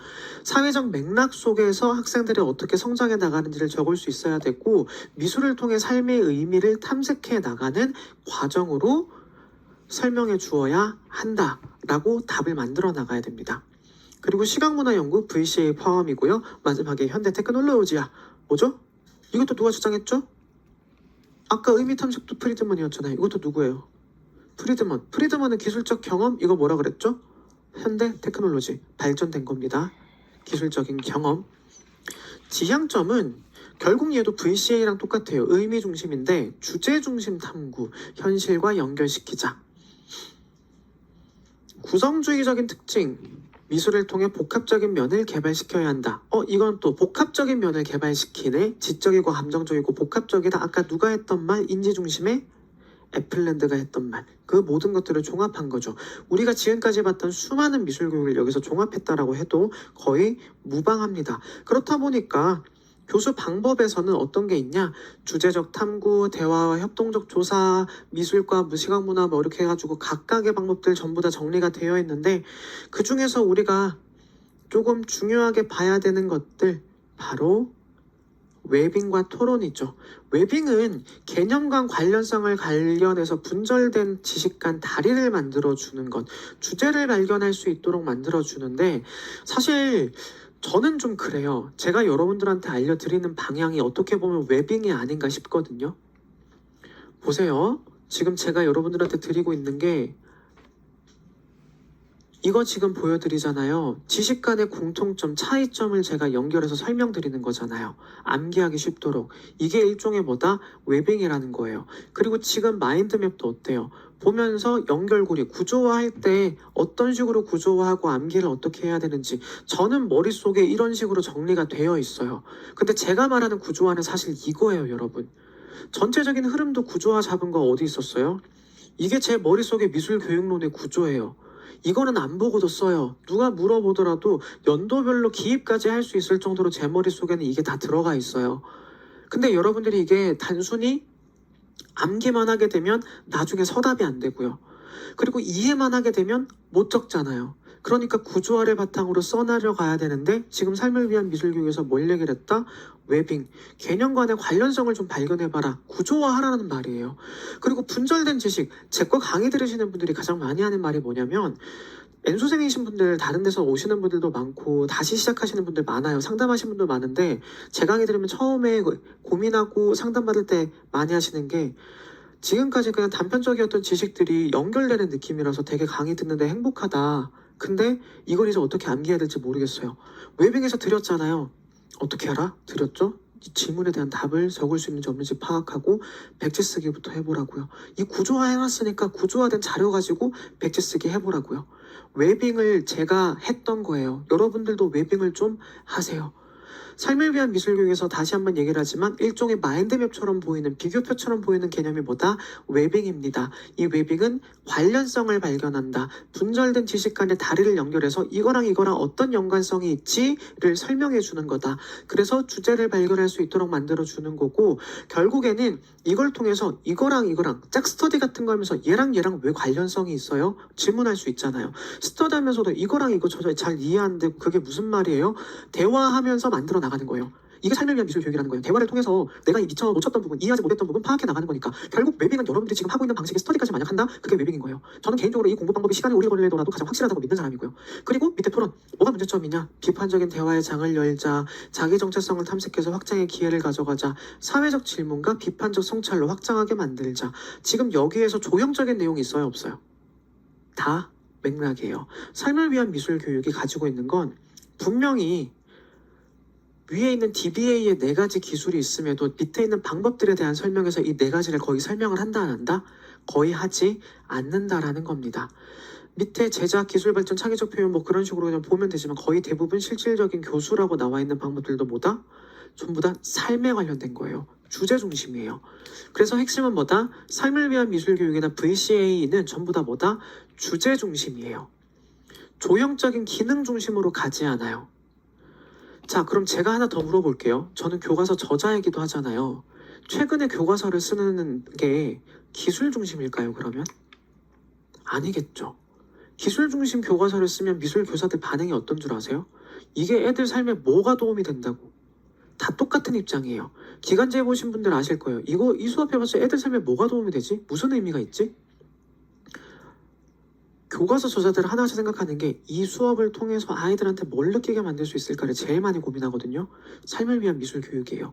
사회적 맥락 속에서 학생들이 어떻게 성장해 나가는지를 적을 수 있어야 되고 미술을 통해 삶의 의미를 탐색해 나가는 과정으로 설명해 주어야 한다라고 답을 만들어 나가야 됩니다. 그리고 시각문화연구 VCA 포함이고요. 마지막에 현대테크놀로지야. 뭐죠? 이것도 누가 주장했죠? 아까 의미 탐색도 프리드먼이었잖아요. 이것도 누구예요? 프리드먼. 프리드먼은 기술적 경험, 이거 뭐라 그랬죠? 현대 테크놀로지, 발전된 겁니다. 기술적인 경험. 지향점은 결국 얘도 VCA랑 똑같아요. 의미 중심인데 주제 중심 탐구, 현실과 연결시키자. 구성주의적인 특징, 미술을 통해 복합적인 면을 개발시켜야 한다. 이건 또 복합적인 면을 개발시키네. 지적이고 감정적이고 복합적이다. 아까 누가 했던 말? 인지중심의 애플랜드가 했던 말. 그 모든 것들을 종합한 거죠. 우리가 지금까지 봤던 수많은 미술교육을 여기서 종합했다라고 해도 거의 무방합니다. 그렇다 보니까 교수 방법에서는 어떤 게 있냐? 주제적 탐구, 대화와 협동적 조사, 미술과 시각문화 뭐 이렇게 해가지고 각각의 방법들 전부 다 정리가 되어 있는데 그 중에서 우리가 조금 중요하게 봐야 되는 것들 바로 웨빙과 토론이죠. 웨빙은 개념과 관련성을 관련해서 분절된 지식 간 다리를 만들어주는 것, 주제를 발견할 수 있도록 만들어주는데 사실 저는 좀 그래요. 제가 여러분들한테 알려드리는 방향이 어떻게 보면 웨빙이 아닌가 싶거든요. 보세요. 지금 제가 여러분들한테 드리고 있는 게 이거 지금 보여드리잖아요. 지식 간의 공통점, 차이점을 제가 연결해서 설명드리는 거잖아요. 암기하기 쉽도록. 이게 일종의 뭐다? 웨빙이라는 거예요. 그리고 지금 마인드맵도 어때요? 보면서 연결고리, 구조화할 때 어떤 식으로 구조화하고 암기를 어떻게 해야 되는지 저는 머릿속에 이런 식으로 정리가 되어 있어요. 근데 제가 말하는 구조화는 사실 이거예요, 여러분. 전체적인 흐름도 구조화 잡은 거 어디 있었어요? 이게 제 머릿속의 미술교육론의 구조예요. 이거는 안 보고도 써요. 누가 물어보더라도 연도별로 기입까지 할 수 있을 정도로 제 머릿속에는 이게 다 들어가 있어요. 근데 여러분들이 이게 단순히 암기만 하게 되면 나중에 서답이 안 되고요. 그리고 이해만 하게 되면 못 적잖아요. 그러니까 구조화를 바탕으로 써나려 가야 되는데 지금 삶을 위한 미술교육에서 뭘 얘기를 했다? 웨빙, 개념 간의 관련성을 좀 발견해봐라. 구조화하라는 말이에요. 그리고 분절된 지식, 제거 강의 들으시는 분들이 가장 많이 하는 말이 뭐냐면 N수생이신 분들 다른 데서 오시는 분들도 많고 다시 시작하시는 분들 많아요. 상담하시는 분들 많은데 제 강의 들으면 처음에 고민하고 상담받을 때 많이 하시는 게 지금까지 그냥 단편적이었던 지식들이 연결되는 느낌이라서 되게 강의 듣는데 행복하다. 근데 이걸 이제 어떻게 암기해야 될지 모르겠어요. 웨빙에서 드렸잖아요. 어떻게 알아? 드렸죠? 이 질문에 대한 답을 적을 수 있는지 없는지 파악하고 백지 쓰기부터 해보라고요. 이 구조화 해놨으니까 구조화된 자료 가지고 백지 쓰기 해보라고요. 웨빙을 제가 했던 거예요. 여러분들도 웨빙을 좀 하세요. 삶을 위한 미술교육에서 다시 한번 얘기를 하지만 일종의 마인드맵처럼 보이는 비교표처럼 보이는 개념이 뭐다? 웨빙입니다. 이 웨빙은 관련성을 발견한다. 분절된 지식 간의 다리를 연결해서 이거랑 이거랑 어떤 연관성이 있지를 설명해 주는 거다. 그래서 주제를 발견할 수 있도록 만들어 주는 거고 결국에는 이걸 통해서 이거랑 짝 스터디 같은 거 하면서 얘랑 왜 관련성이 있어요? 질문할 수 있잖아요. 스터디 하면서도 이거랑 이거 저 잘 이해하는데 그게 무슨 말이에요? 대화하면서 만들어 나가는 거예요. 이게 삶을 위한 미술 교육이라는 거예요. 대화를 통해서 내가 미처 놓쳤던 부분, 이해하지 못했던 부분 파악해 나가는 거니까 결국 웨빙은 여러분들이 지금 하고 있는 방식의 스터디까지 만약 한다? 그게 웨빙인 거예요. 저는 개인적으로 이 공부 방법이 시간이 오래 걸리더라도 가장 확실하다고 믿는 사람이고요. 그리고 밑에 토론, 뭐가 문제점이냐? 비판적인 대화의 장을 열자, 자기 정체성을 탐색해서 확장의 기회를 가져가자, 사회적 질문과 비판적 성찰로 확장하게 만들자. 지금 여기에서 조형적인 내용이 있어요, 없어요? 다 맥락이에요. 삶을 위한 미술 교육이 가지고 있는 건 분명히 위에 있는 DBA의 4가지 기술이 있음에도 밑에 있는 방법들에 대한 설명에서 이 4가지를 거의 설명을 한다 안 한다? 거의 하지 않는다라는 겁니다. 밑에 제작, 기술 발전, 창의적 표현 뭐 그런 식으로 그냥 보면 되지만 거의 대부분 실질적인 교수라고 나와 있는 방법들도 뭐다? 전부 다 삶에 관련된 거예요. 주제 중심이에요. 그래서 핵심은 뭐다? 삶을 위한 미술 교육이나 VCA는 전부 다 뭐다? 주제 중심이에요. 조형적인 기능 중심으로 가지 않아요. 자, 그럼 제가 하나 더 물어볼게요. 저는 교과서 저자이기도 하잖아요. 최근에 교과서를 쓰는 게 기술 중심일까요, 그러면? 아니겠죠. 기술 중심 교과서를 쓰면 미술 교사들 반응이 어떤 줄 아세요? 이게 애들 삶에 뭐가 도움이 된다고. 다 똑같은 입장이에요. 기간제 해보신 분들 아실 거예요. 이 수업 해봤자 애들 삶에 뭐가 도움이 되지? 무슨 의미가 있지? 교과서 저자들 하나씩 생각하는 게 이 수업을 통해서 아이들한테 뭘 느끼게 만들 수 있을까를 제일 많이 고민하거든요. 삶을 위한 미술 교육이에요.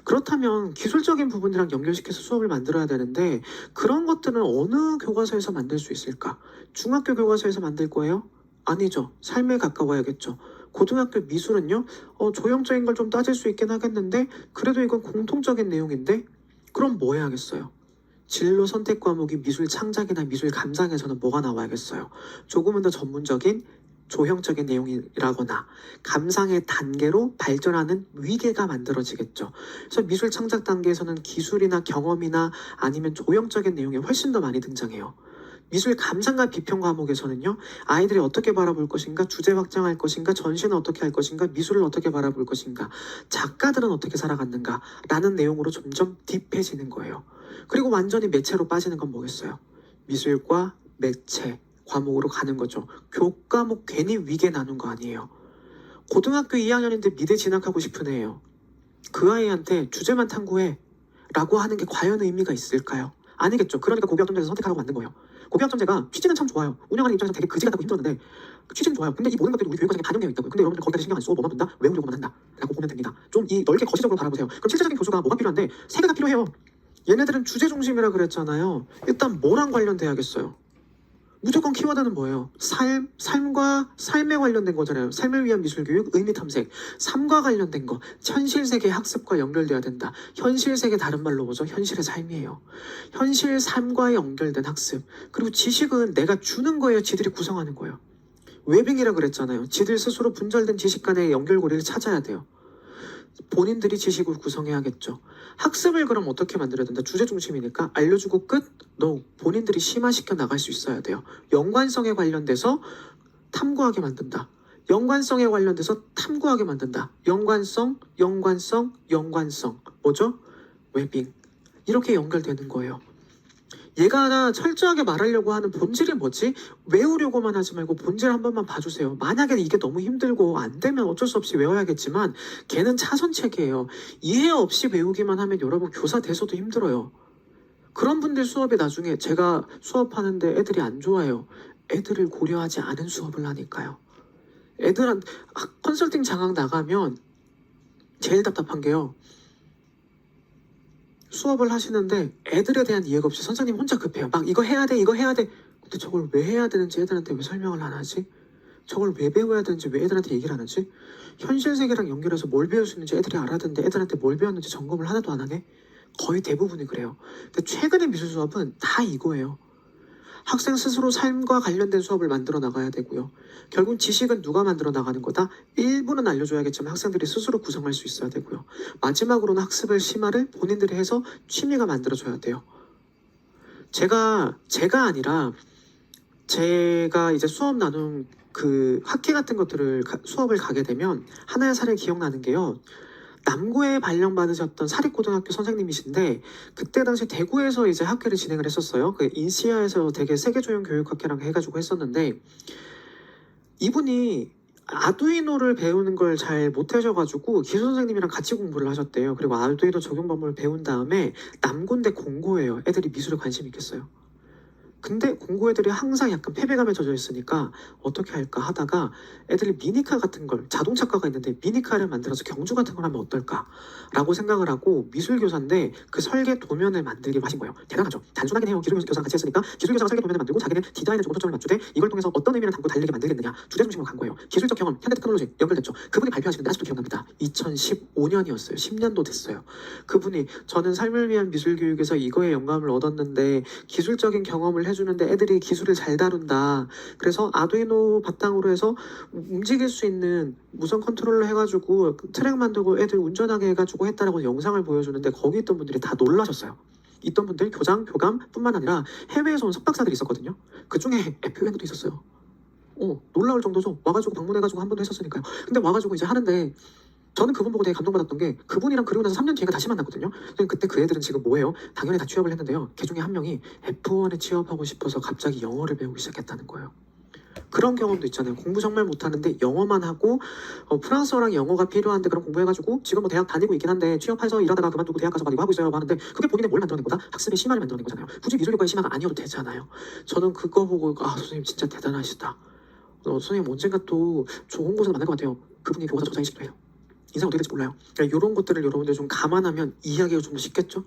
그렇다면 기술적인 부분이랑 연결시켜서 수업을 만들어야 되는데 그런 것들은 어느 교과서에서 만들 수 있을까? 중학교 교과서에서 만들 거예요? 아니죠. 삶에 가까워야겠죠. 고등학교 미술은요? 조형적인 걸 좀 따질 수 있긴 하겠는데 그래도 이건 공통적인 내용인데 그럼 뭐 해야겠어요? 진로 선택 과목이 미술 창작이나 미술 감상에서는 뭐가 나와야겠어요? 조금은 더 전문적인 조형적인 내용이라거나 감상의 단계로 발전하는 위계가 만들어지겠죠. 그래서 미술 창작 단계에서는 기술이나 경험이나 아니면 조형적인 내용이 훨씬 더 많이 등장해요. 미술 감상과 비평 과목에서는요. 아이들이 어떻게 바라볼 것인가, 주제 확장할 것인가, 전시는 어떻게 할 것인가, 미술을 어떻게 바라볼 것인가, 작가들은 어떻게 살아갔는가 라는 내용으로 점점 딥해지는 거예요. 그리고 완전히 매체로 빠지는 건 뭐겠어요? 미술과 매체 과목으로 가는 거죠. 교과목 괜히 위계 나눈 거 아니에요. 고등학교 2학년인데 미대 진학하고 싶은 애예요. 그 아이한테 주제만 탐구해 라고 하는 게 과연 의미가 있을까요? 아니겠죠. 그러니까 고교학점제에서 선택하라고 만든 거예요. 고교학점제가 취지는 참 좋아요. 운영하는 입장에서 되게 그지 같다고 힘들었는데 취지는 좋아요. 근데 이 모든 것들이 우리 교육과정에 반영되어 있다고요. 근데 여러분들 거기까지 신경 안 쓰고 뭐만 본다? 외우려고만 한다 라고 보면 됩니다. 좀 이 넓게 거시적으로 바라보세요. 그럼 실제적인 교수가 뭐가 필요한데 3개가 필요해요. 얘네들은 주제 중심이라 그랬잖아요. 일단 뭐랑 관련돼야겠어요? 무조건 키워드는 뭐예요? 삶과 삶에 관련된 거잖아요. 삶을 위한 미술교육, 의미탐색. 삶과 관련된 거. 현실 세계 학습과 연결돼야 된다. 현실 세계 다른 말로 뭐죠? 현실의 삶이에요. 현실 삶과 연결된 학습. 그리고 지식은 내가 주는 거예요? 지들이 구성하는 거예요? 웨빙이라 그랬잖아요. 지들 스스로 분절된 지식 간의 연결고리를 찾아야 돼요. 본인들이 지식을 구성해야겠죠. 학습을 그럼 어떻게 만들어야 된다? 주제 중심이니까 알려주고 끝? No. 본인들이 심화시켜 나갈 수 있어야 돼요. 연관성에 관련돼서 탐구하게 만든다. 연관성에 관련돼서 탐구하게 만든다. 연관성. 뭐죠? 웨빙. 이렇게 연결되는 거예요. 얘가 하나 철저하게 말하려고 하는 본질이 뭐지? 외우려고만 하지 말고 본질 한 번만 봐주세요. 만약에 이게 너무 힘들고 안 되면 어쩔 수 없이 외워야겠지만 걔는 차선책이에요. 이해 없이 외우기만 하면 여러분 교사 돼서도 힘들어요. 그런 분들 수업에 나중에 제가 수업하는데 애들이 안 좋아해요. 애들을 고려하지 않은 수업을 하니까요. 컨설팅 장학 나가면 제일 답답한 게요. 수업을 하시는데 애들에 대한 이해가 없이 선생님 혼자 급해요. 막 이거 해야 돼, 이거 해야 돼. 근데 저걸 왜 해야 되는지 애들한테 왜 설명을 안 하지? 저걸 왜 배워야 되는지 왜 애들한테 얘기를 안 하지? 현실 세계랑 연결해서 뭘 배울 수 있는지 애들이 알아야 되는데 애들한테 뭘 배웠는지 점검을 하나도 안 하게? 거의 대부분이 그래요. 근데 최근의 미술 수업은 다 이거예요. 학생 스스로 삶과 관련된 수업을 만들어 나가야 되고요. 결국 지식은 누가 만들어 나가는 거다? 일부는 알려줘야겠지만 학생들이 스스로 구성할 수 있어야 되고요. 마지막으로는 학습의 심화를 본인들이 해서 취미가 만들어져야 돼요. 제가 아니라 제가 이제 수업 나눈 그 학회 같은 것들을 수업을 가게 되면 하나의 사례 기억나는 게요. 남구에 발령받으셨던 사립고등학교 선생님이신데 그때 당시 대구에서 이제 학회를 진행을 했었어요. 그 인시아에서 되게 세계조형교육학회랑 해가지고 했었는데 이분이 아두이노를 배우는 걸 잘 못하셔가지고 기술 선생님이랑 같이 공부를 하셨대요. 그리고 아두이노 적용 방법을 배운 다음에 남고인데 공고예요. 애들이 미술에 관심이 있겠어요. 근데 공고 애들이 항상 약간 패배감에 젖어 있으니까 어떻게 할까 하다가 애들이 미니카 같은 걸, 자동차과가 있는데 미니카를 만들어서 경주 같은 걸 하면 어떨까라고 생각을 하고 미술교사인데 그 설계 도면을 만들기로 하신 거예요. 대단하죠. 단순하긴 해요. 기술교사랑 같이 했으니까 기술교사가 설계 도면을 만들고 자기는 디자인에 조금 초점을 맞추되 이걸 통해서 어떤 의미를 담고 달리게 만들겠느냐 주제 중심으로 간 거예요. 기술적 경험, 현대 테크놀로지 연결됐죠. 그분이 발표하시는데 아직도 기억납니다. 2015년이었어요. 10년도 됐어요. 그분이 저는 삶을 위한 미술교육에서 이거에 영감을 얻었는데 기술적인 경험을 해주는데 애들이 기술을 잘 다룬다. 그래서 아두이노 바탕으로 해서 움직일 수 있는 무선 컨트롤러 해가지고 트랙 만들고 애들 운전하게 해가지고 했다라고 영상을 보여주는데 거기 있던 분들이 다 놀라셨어요. 있던 분들 교장, 교감뿐만 아니라 해외에서 온 석박사들이 있었거든요. 그 중에 FUN도 있었어요. 놀라울 정도죠. 와가지고 방문해가지고 한 번도 했었으니까요. 근데 와가지고 이제 하는데 저는 그분 보고 되게 감동받았던 게 그분이랑 그러고 나서 3년 뒤에 다시 만났거든요. 그때 그 애들은 지금 뭐예요? 당연히 다 취업을 했는데요. 그 중에 한 명이 F1에 취업하고 싶어서 갑자기 영어를 배우기 시작했다는 거예요. 그런 경험도 있잖아요. 공부 정말 못하는데 영어만 하고 프랑스어랑 영어가 필요한데 그런 공부해가지고 지금 뭐 대학 다니고 있긴 한데 취업해서 일하다가 그만두고 대학 가서 막 이거 하고 있어요 하는데 그게 본인의 뭘 만들어낸 거다? 학습의 심화를 만들어낸 거잖아요. 굳이 미술교과의 심화가 아니어도 되잖아요. 저는 그거 보고 선생님 진짜 대단하시다. 선생님 언젠가 또 좋은 곳에서 만날 것 같아요. 그분이 교과서 저자이시기도 해요. 인생 어떻게 될지 몰라요. 그러니까 이런 것들을 여러분들 좀 감안하면 이해하기가 좀 더 쉽겠죠?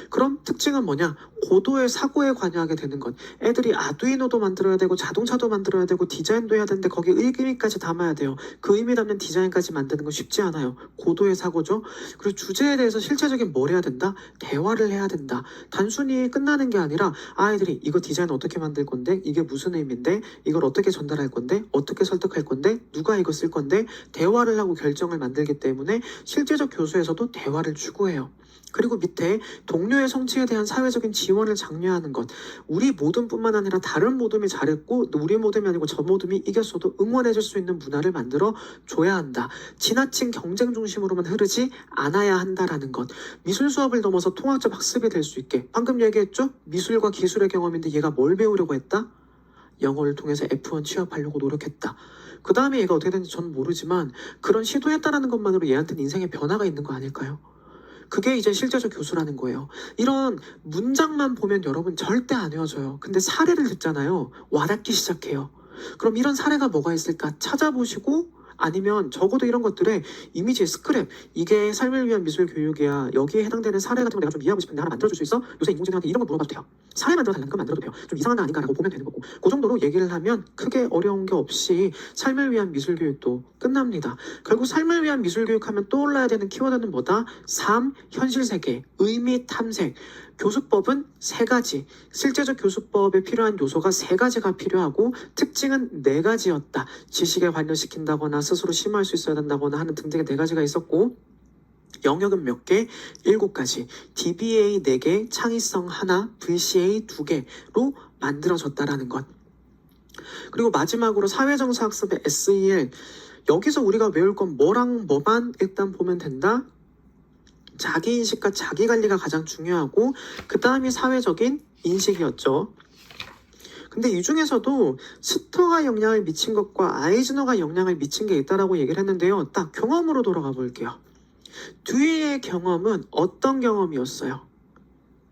그럼 특징은 뭐냐? 고도의 사고에 관여하게 되는 것. 애들이 아두이노도 만들어야 되고 자동차도 만들어야 되고 디자인도 해야 되는데 거기에 의미까지 담아야 돼요. 그 의미 담는 디자인까지 만드는 건 쉽지 않아요. 고도의 사고죠. 그리고 주제에 대해서 실체적인 뭘 해야 된다? 대화를 해야 된다. 단순히 끝나는 게 아니라 아이들이 이거 디자인 어떻게 만들 건데? 이게 무슨 의미인데? 이걸 어떻게 전달할 건데? 어떻게 설득할 건데? 누가 이거 쓸 건데? 대화를 하고 결정을 만들기 때문에 실제적 교수에서도 대화를 추구해요. 그리고 밑에 동료의 성취에 대한 사회적인 지원을 장려하는 것. 우리 모둠뿐만 아니라 다른 모둠이 잘했고 우리 모둠이 아니고 저 모둠이 이겼어도 응원해줄 수 있는 문화를 만들어 줘야 한다. 지나친 경쟁 중심으로만 흐르지 않아야 한다라는 것. 미술 수업을 넘어서 통합적 학습이 될 수 있게. 방금 얘기했죠? 미술과 기술의 경험인데 얘가 뭘 배우려고 했다? 영어를 통해서 F1 취업하려고 노력했다. 그 다음에 얘가 어떻게 되는지 저는 모르지만 그런 시도했다라는 것만으로 얘한테는 인생의 변화가 있는 거 아닐까요? 그게 이제 실제적 교수라는 거예요. 이런 문장만 보면 여러분 절대 안 외워져요. 근데 사례를 듣잖아요. 와닿기 시작해요. 그럼 이런 사례가 뭐가 있을까 찾아보시고 아니면 적어도 이런 것들에 이미지의 스크랩 이게 삶을 위한 미술 교육이야. 여기에 해당되는 사례 같은 거 내가 좀 이해하고 싶은데 하나 만들어줄 수 있어? 요새 인공지능한테 이런 거 물어봐도 돼요. 사례 만들어 달라는 거 만들어도 돼요. 좀 이상한 거 아닌가라고 보면 되는 거고 그 정도로 얘기를 하면 크게 어려운 게 없이 삶을 위한 미술 교육도 끝납니다. 결국 삶을 위한 미술 교육하면 떠올라야 되는 키워드는 뭐다? 삶, 현실 세계, 의미 탐색. 교수법은 3가지, 실제적 교수법에 필요한 요소가 3가지가 필요하고 특징은 4가지였다. 지식에 관여시킨다거나 스스로 심화할 수 있어야 된다거나 하는 등등의 4가지가 있었고 영역은 몇 개? 7가지. DBA 4개, 창의성 1, VCA 2개로 만들어졌다라는 것. 그리고 마지막으로 사회정서학습의 SEL. 여기서 우리가 외울 건 뭐랑 뭐만 일단 보면 된다? 자기인식과 자기관리가 가장 중요하고 그 다음이 사회적인 인식이었죠. 근데 이 중에서도 스터가 영향을 미친 것과 아이즈너가 영향을 미친 게 있다라고 얘기를 했는데요. 딱 경험으로 돌아가 볼게요. 뒤의 경험은 어떤 경험이었어요?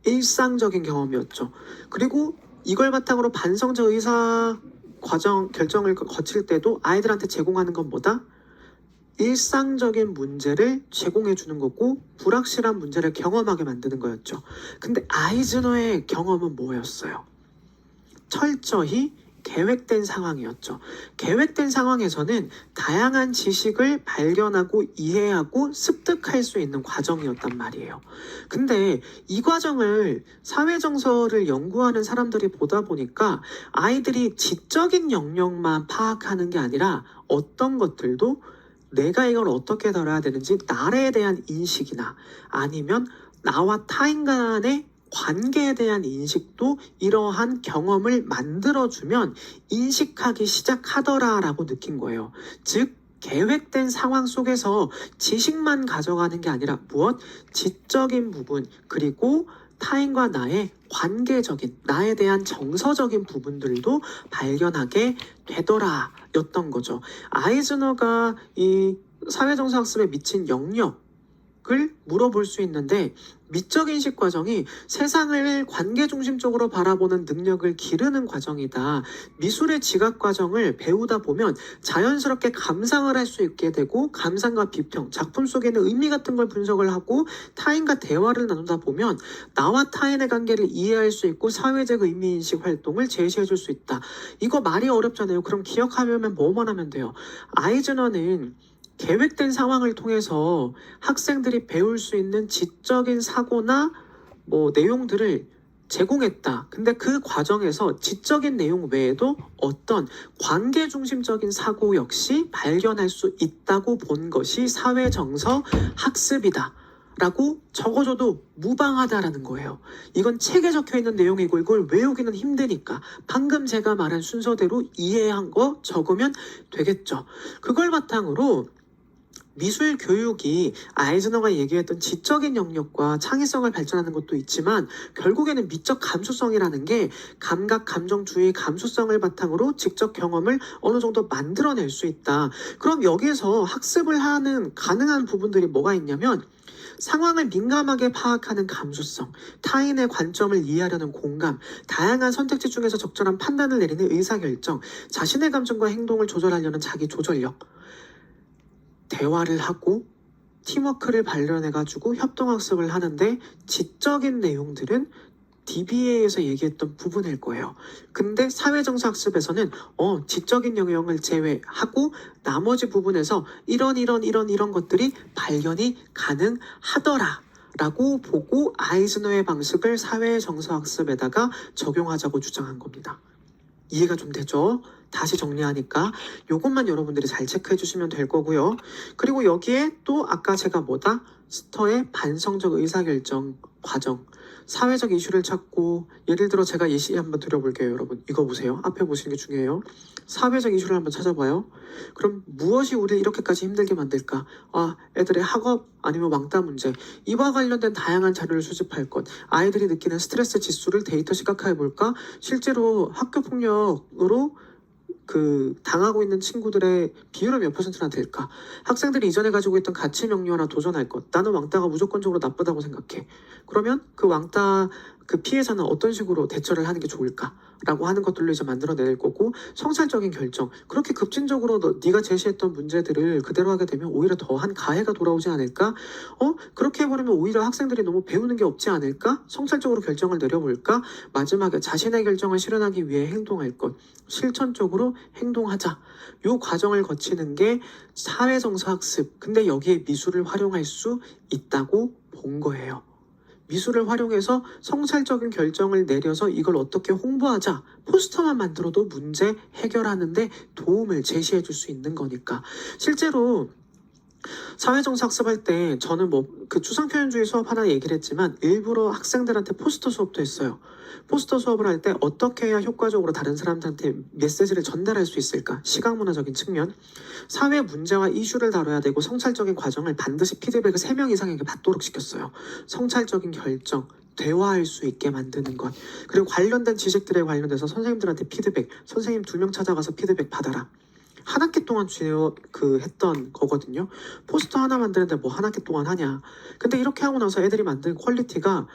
일상적인 경험이었죠. 그리고 이걸 바탕으로 반성적 의사 결정을 거칠 때도 아이들한테 제공하는 건 뭐다? 일상적인 문제를 제공해 주는 거고 불확실한 문제를 경험하게 만드는 거였죠. 근데 아이즈너의 경험은 뭐였어요? 철저히 계획된 상황이었죠. 계획된 상황에서는 다양한 지식을 발견하고 이해하고 습득할 수 있는 과정이었단 말이에요. 근데 이 과정을 사회정서를 연구하는 사람들이 보다 보니까 아이들이 지적인 영역만 파악하는 게 아니라 어떤 것들도 내가 이걸 어떻게 다뤄야 되는지 나에 대한 인식이나 아니면 나와 타인 간의 관계에 대한 인식도 이러한 경험을 만들어주면 인식하기 시작하더라라고 느낀 거예요. 즉 계획된 상황 속에서 지식만 가져가는 게 아니라 무엇? 지적인 부분 그리고 타인과 나의 관계적인 나에 대한 정서적인 부분들도 발견하게 되더라 였던 거죠. 아이즈너가 이 사회정서학습에 미친 영역을 물어볼 수 있는데 미적 인식 과정이 세상을 관계 중심적으로 바라보는 능력을 기르는 과정이다. 미술의 지각 과정을 배우다 보면 자연스럽게 감상을 할 수 있게 되고 감상과 비평, 작품 속에는 의미 같은 걸 분석을 하고 타인과 대화를 나누다 보면 나와 타인의 관계를 이해할 수 있고 사회적 의미인식 활동을 제시해 줄 수 있다. 이거 말이 어렵잖아요. 그럼 기억하려면 뭐만 하면 돼요? 아이즈너는 계획된 상황을 통해서 학생들이 배울 수 있는 지적인 사고나 내용들을 제공했다. 근데 그 과정에서 지적인 내용 외에도 어떤 관계 중심적인 사고 역시 발견할 수 있다고 본 것이 사회정서 학습이다. 라고 적어줘도 무방하다라는 거예요. 이건 책에 적혀 있는 내용이고 이걸 외우기는 힘드니까 방금 제가 말한 순서대로 이해한 거 적으면 되겠죠. 그걸 바탕으로 미술 교육이 아이즈너가 얘기했던 지적인 영역과 창의성을 발전하는 것도 있지만 결국에는 미적 감수성이라는 게 감각, 감정, 주의, 감수성을 바탕으로 직접 경험을 어느 정도 만들어낼 수 있다. 그럼 여기에서 학습을 하는 가능한 부분들이 뭐가 있냐면 상황을 민감하게 파악하는 감수성, 타인의 관점을 이해하려는 공감, 다양한 선택지 중에서 적절한 판단을 내리는 의사결정, 자신의 감정과 행동을 조절하려는 자기 조절력, 대화를 하고 팀워크를 발견해가지고 협동학습을 하는데 지적인 내용들은 DBA에서 얘기했던 부분일 거예요. 근데 사회정서학습에서는 지적인 영역을 제외하고 나머지 부분에서 이런 것들이 발견이 가능하더라 라고 보고 아이즈너의 방식을 사회정서학습에다가 적용하자고 주장한 겁니다. 이해가 좀 되죠? 다시 정리하니까 요것만 여러분들이 잘 체크해 주시면 될 거고요. 그리고 여기에 또 아까 제가 스터의 반성적 의사결정 과정, 사회적 이슈를 찾고 예를 들어 제가 예시 한번 드려볼게요. 여러분 이거 보세요. 앞에 보시는 게 중요해요. 사회적 이슈를 한번 찾아봐요. 그럼 무엇이 우리를 이렇게까지 힘들게 만들까? 애들의 학업 아니면 왕따 문제, 이와 관련된 다양한 자료를 수집할 것, 아이들이 느끼는 스트레스 지수를 데이터 시각화해 볼까? 실제로 학교 폭력으로 당하고 있는 친구들의 비율은 몇 %나 될까? 학생들이 이전에 가지고 있던 가치 명료화나 도전할 것. 나는 왕따가 무조건적으로 나쁘다고 생각해. 그러면 그 왕따 피해자는 어떤 식으로 대처를 하는 게 좋을까? 라고 하는 것들로 이제 만들어낼 거고, 성찰적인 결정. 그렇게 급진적으로 네가 제시했던 문제들을 그대로 하게 되면 오히려 더한 가해가 돌아오지 않을까? 그렇게 해버리면 오히려 학생들이 너무 배우는 게 없지 않을까? 성찰적으로 결정을 내려볼까? 마지막에 자신의 결정을 실현하기 위해 행동할 것. 실천적으로 행동하자. 요 과정을 거치는 게 사회정서 학습. 근데 여기에 미술을 활용할 수 있다고 본 거예요. 미술을 활용해서 성찰적인 결정을 내려서 이걸 어떻게 홍보하자. 포스터만 만들어도 문제 해결하는데 도움을 제시해 줄 수 있는 거니까. 실제로 사회정서 학습할 때 저는 추상표현주의 수업 하나 얘기를 했지만 일부러 학생들한테 포스터 수업도 했어요. 포스터 수업을 할 때 어떻게 해야 효과적으로 다른 사람들한테 메시지를 전달할 수 있을까? 시각문화적인 측면, 사회 문제와 이슈를 다뤄야 되고 성찰적인 과정을 반드시 피드백을 3명 이상에게 받도록 시켰어요. 성찰적인 결정, 대화할 수 있게 만드는 것, 그리고 관련된 지식들에 관련돼서 선생님들한테 피드백, 선생님 2명 찾아가서 피드백 받아라. 한 학기 동안 했던 거거든요. 포스터 하나 만드는데 한 학기 동안 하냐. 근데 이렇게 하고 나서 애들이 만든 퀄리티가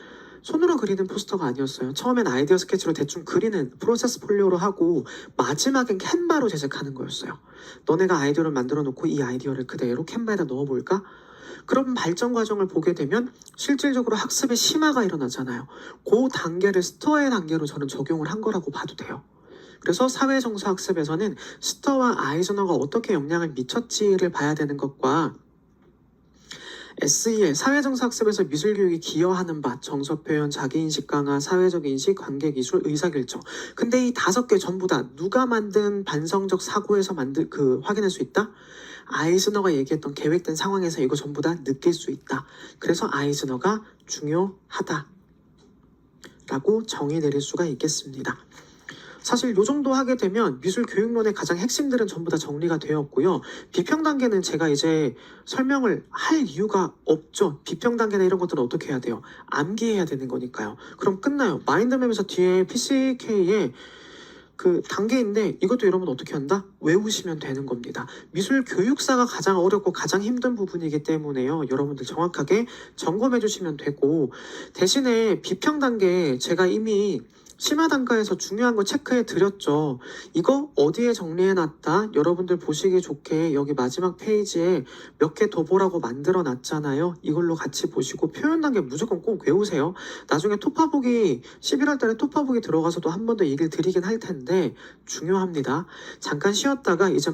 손으로 그리는 포스터가 아니었어요. 처음엔 아이디어 스케치로 대충 그리는 프로세스 폴리오로 하고 마지막엔 캔바로 제작하는 거였어요. 너네가 아이디어를 만들어 놓고 이 아이디어를 그대로 캔바에다 넣어볼까? 그럼 발전 과정을 보게 되면 실질적으로 학습의 심화가 일어나잖아요. 그 단계를 스터의 단계로 저는 적용을 한 거라고 봐도 돼요. 그래서 사회정서 학습에서는 스터와 아이즈너가 어떻게 영향을 미쳤지를 봐야 되는 것과 SEL, 사회정서 학습에서 미술교육이 기여하는 바, 정서표현, 자기인식 강화, 사회적 인식, 관계기술, 의사결정. 근데 이 5개 전부 다 누가 만든 반성적 사고에서 확인할 수 있다? 아이즈너가 얘기했던 계획된 상황에서 이거 전부 다 느낄 수 있다. 그래서 아이즈너가 중요하다. 라고 정의 내릴 수가 있겠습니다. 사실 이 정도 하게 되면 미술 교육론의 가장 핵심들은 전부 다 정리가 되었고요. 비평 단계는 제가 이제 설명을 할 이유가 없죠. 비평 단계나 이런 것들은 어떻게 해야 돼요? 암기해야 되는 거니까요. 그럼 끝나요. 마인드맵에서 뒤에 PCK에 그 단계인데 이것도 여러분 어떻게 한다? 외우시면 되는 겁니다. 미술 교육사가 가장 어렵고 가장 힘든 부분이기 때문에요. 여러분들 정확하게 점검해 주시면 되고, 대신에 비평 단계 제가 이미 심화 단가에서 중요한 거 체크해 드렸죠. 이거 어디에 정리해 놨다? 여러분들 보시기 좋게 여기 마지막 페이지에 몇 개 더 보라고 만들어 놨잖아요. 이걸로 같이 보시고 표현 단계 무조건 꼭 외우세요. 나중에 토파보기 11월 달에 토파보기 들어가서도 한 번 더 얘기를 드리긴 할 텐데 중요합니다. 잠깐 쉬었다가 이제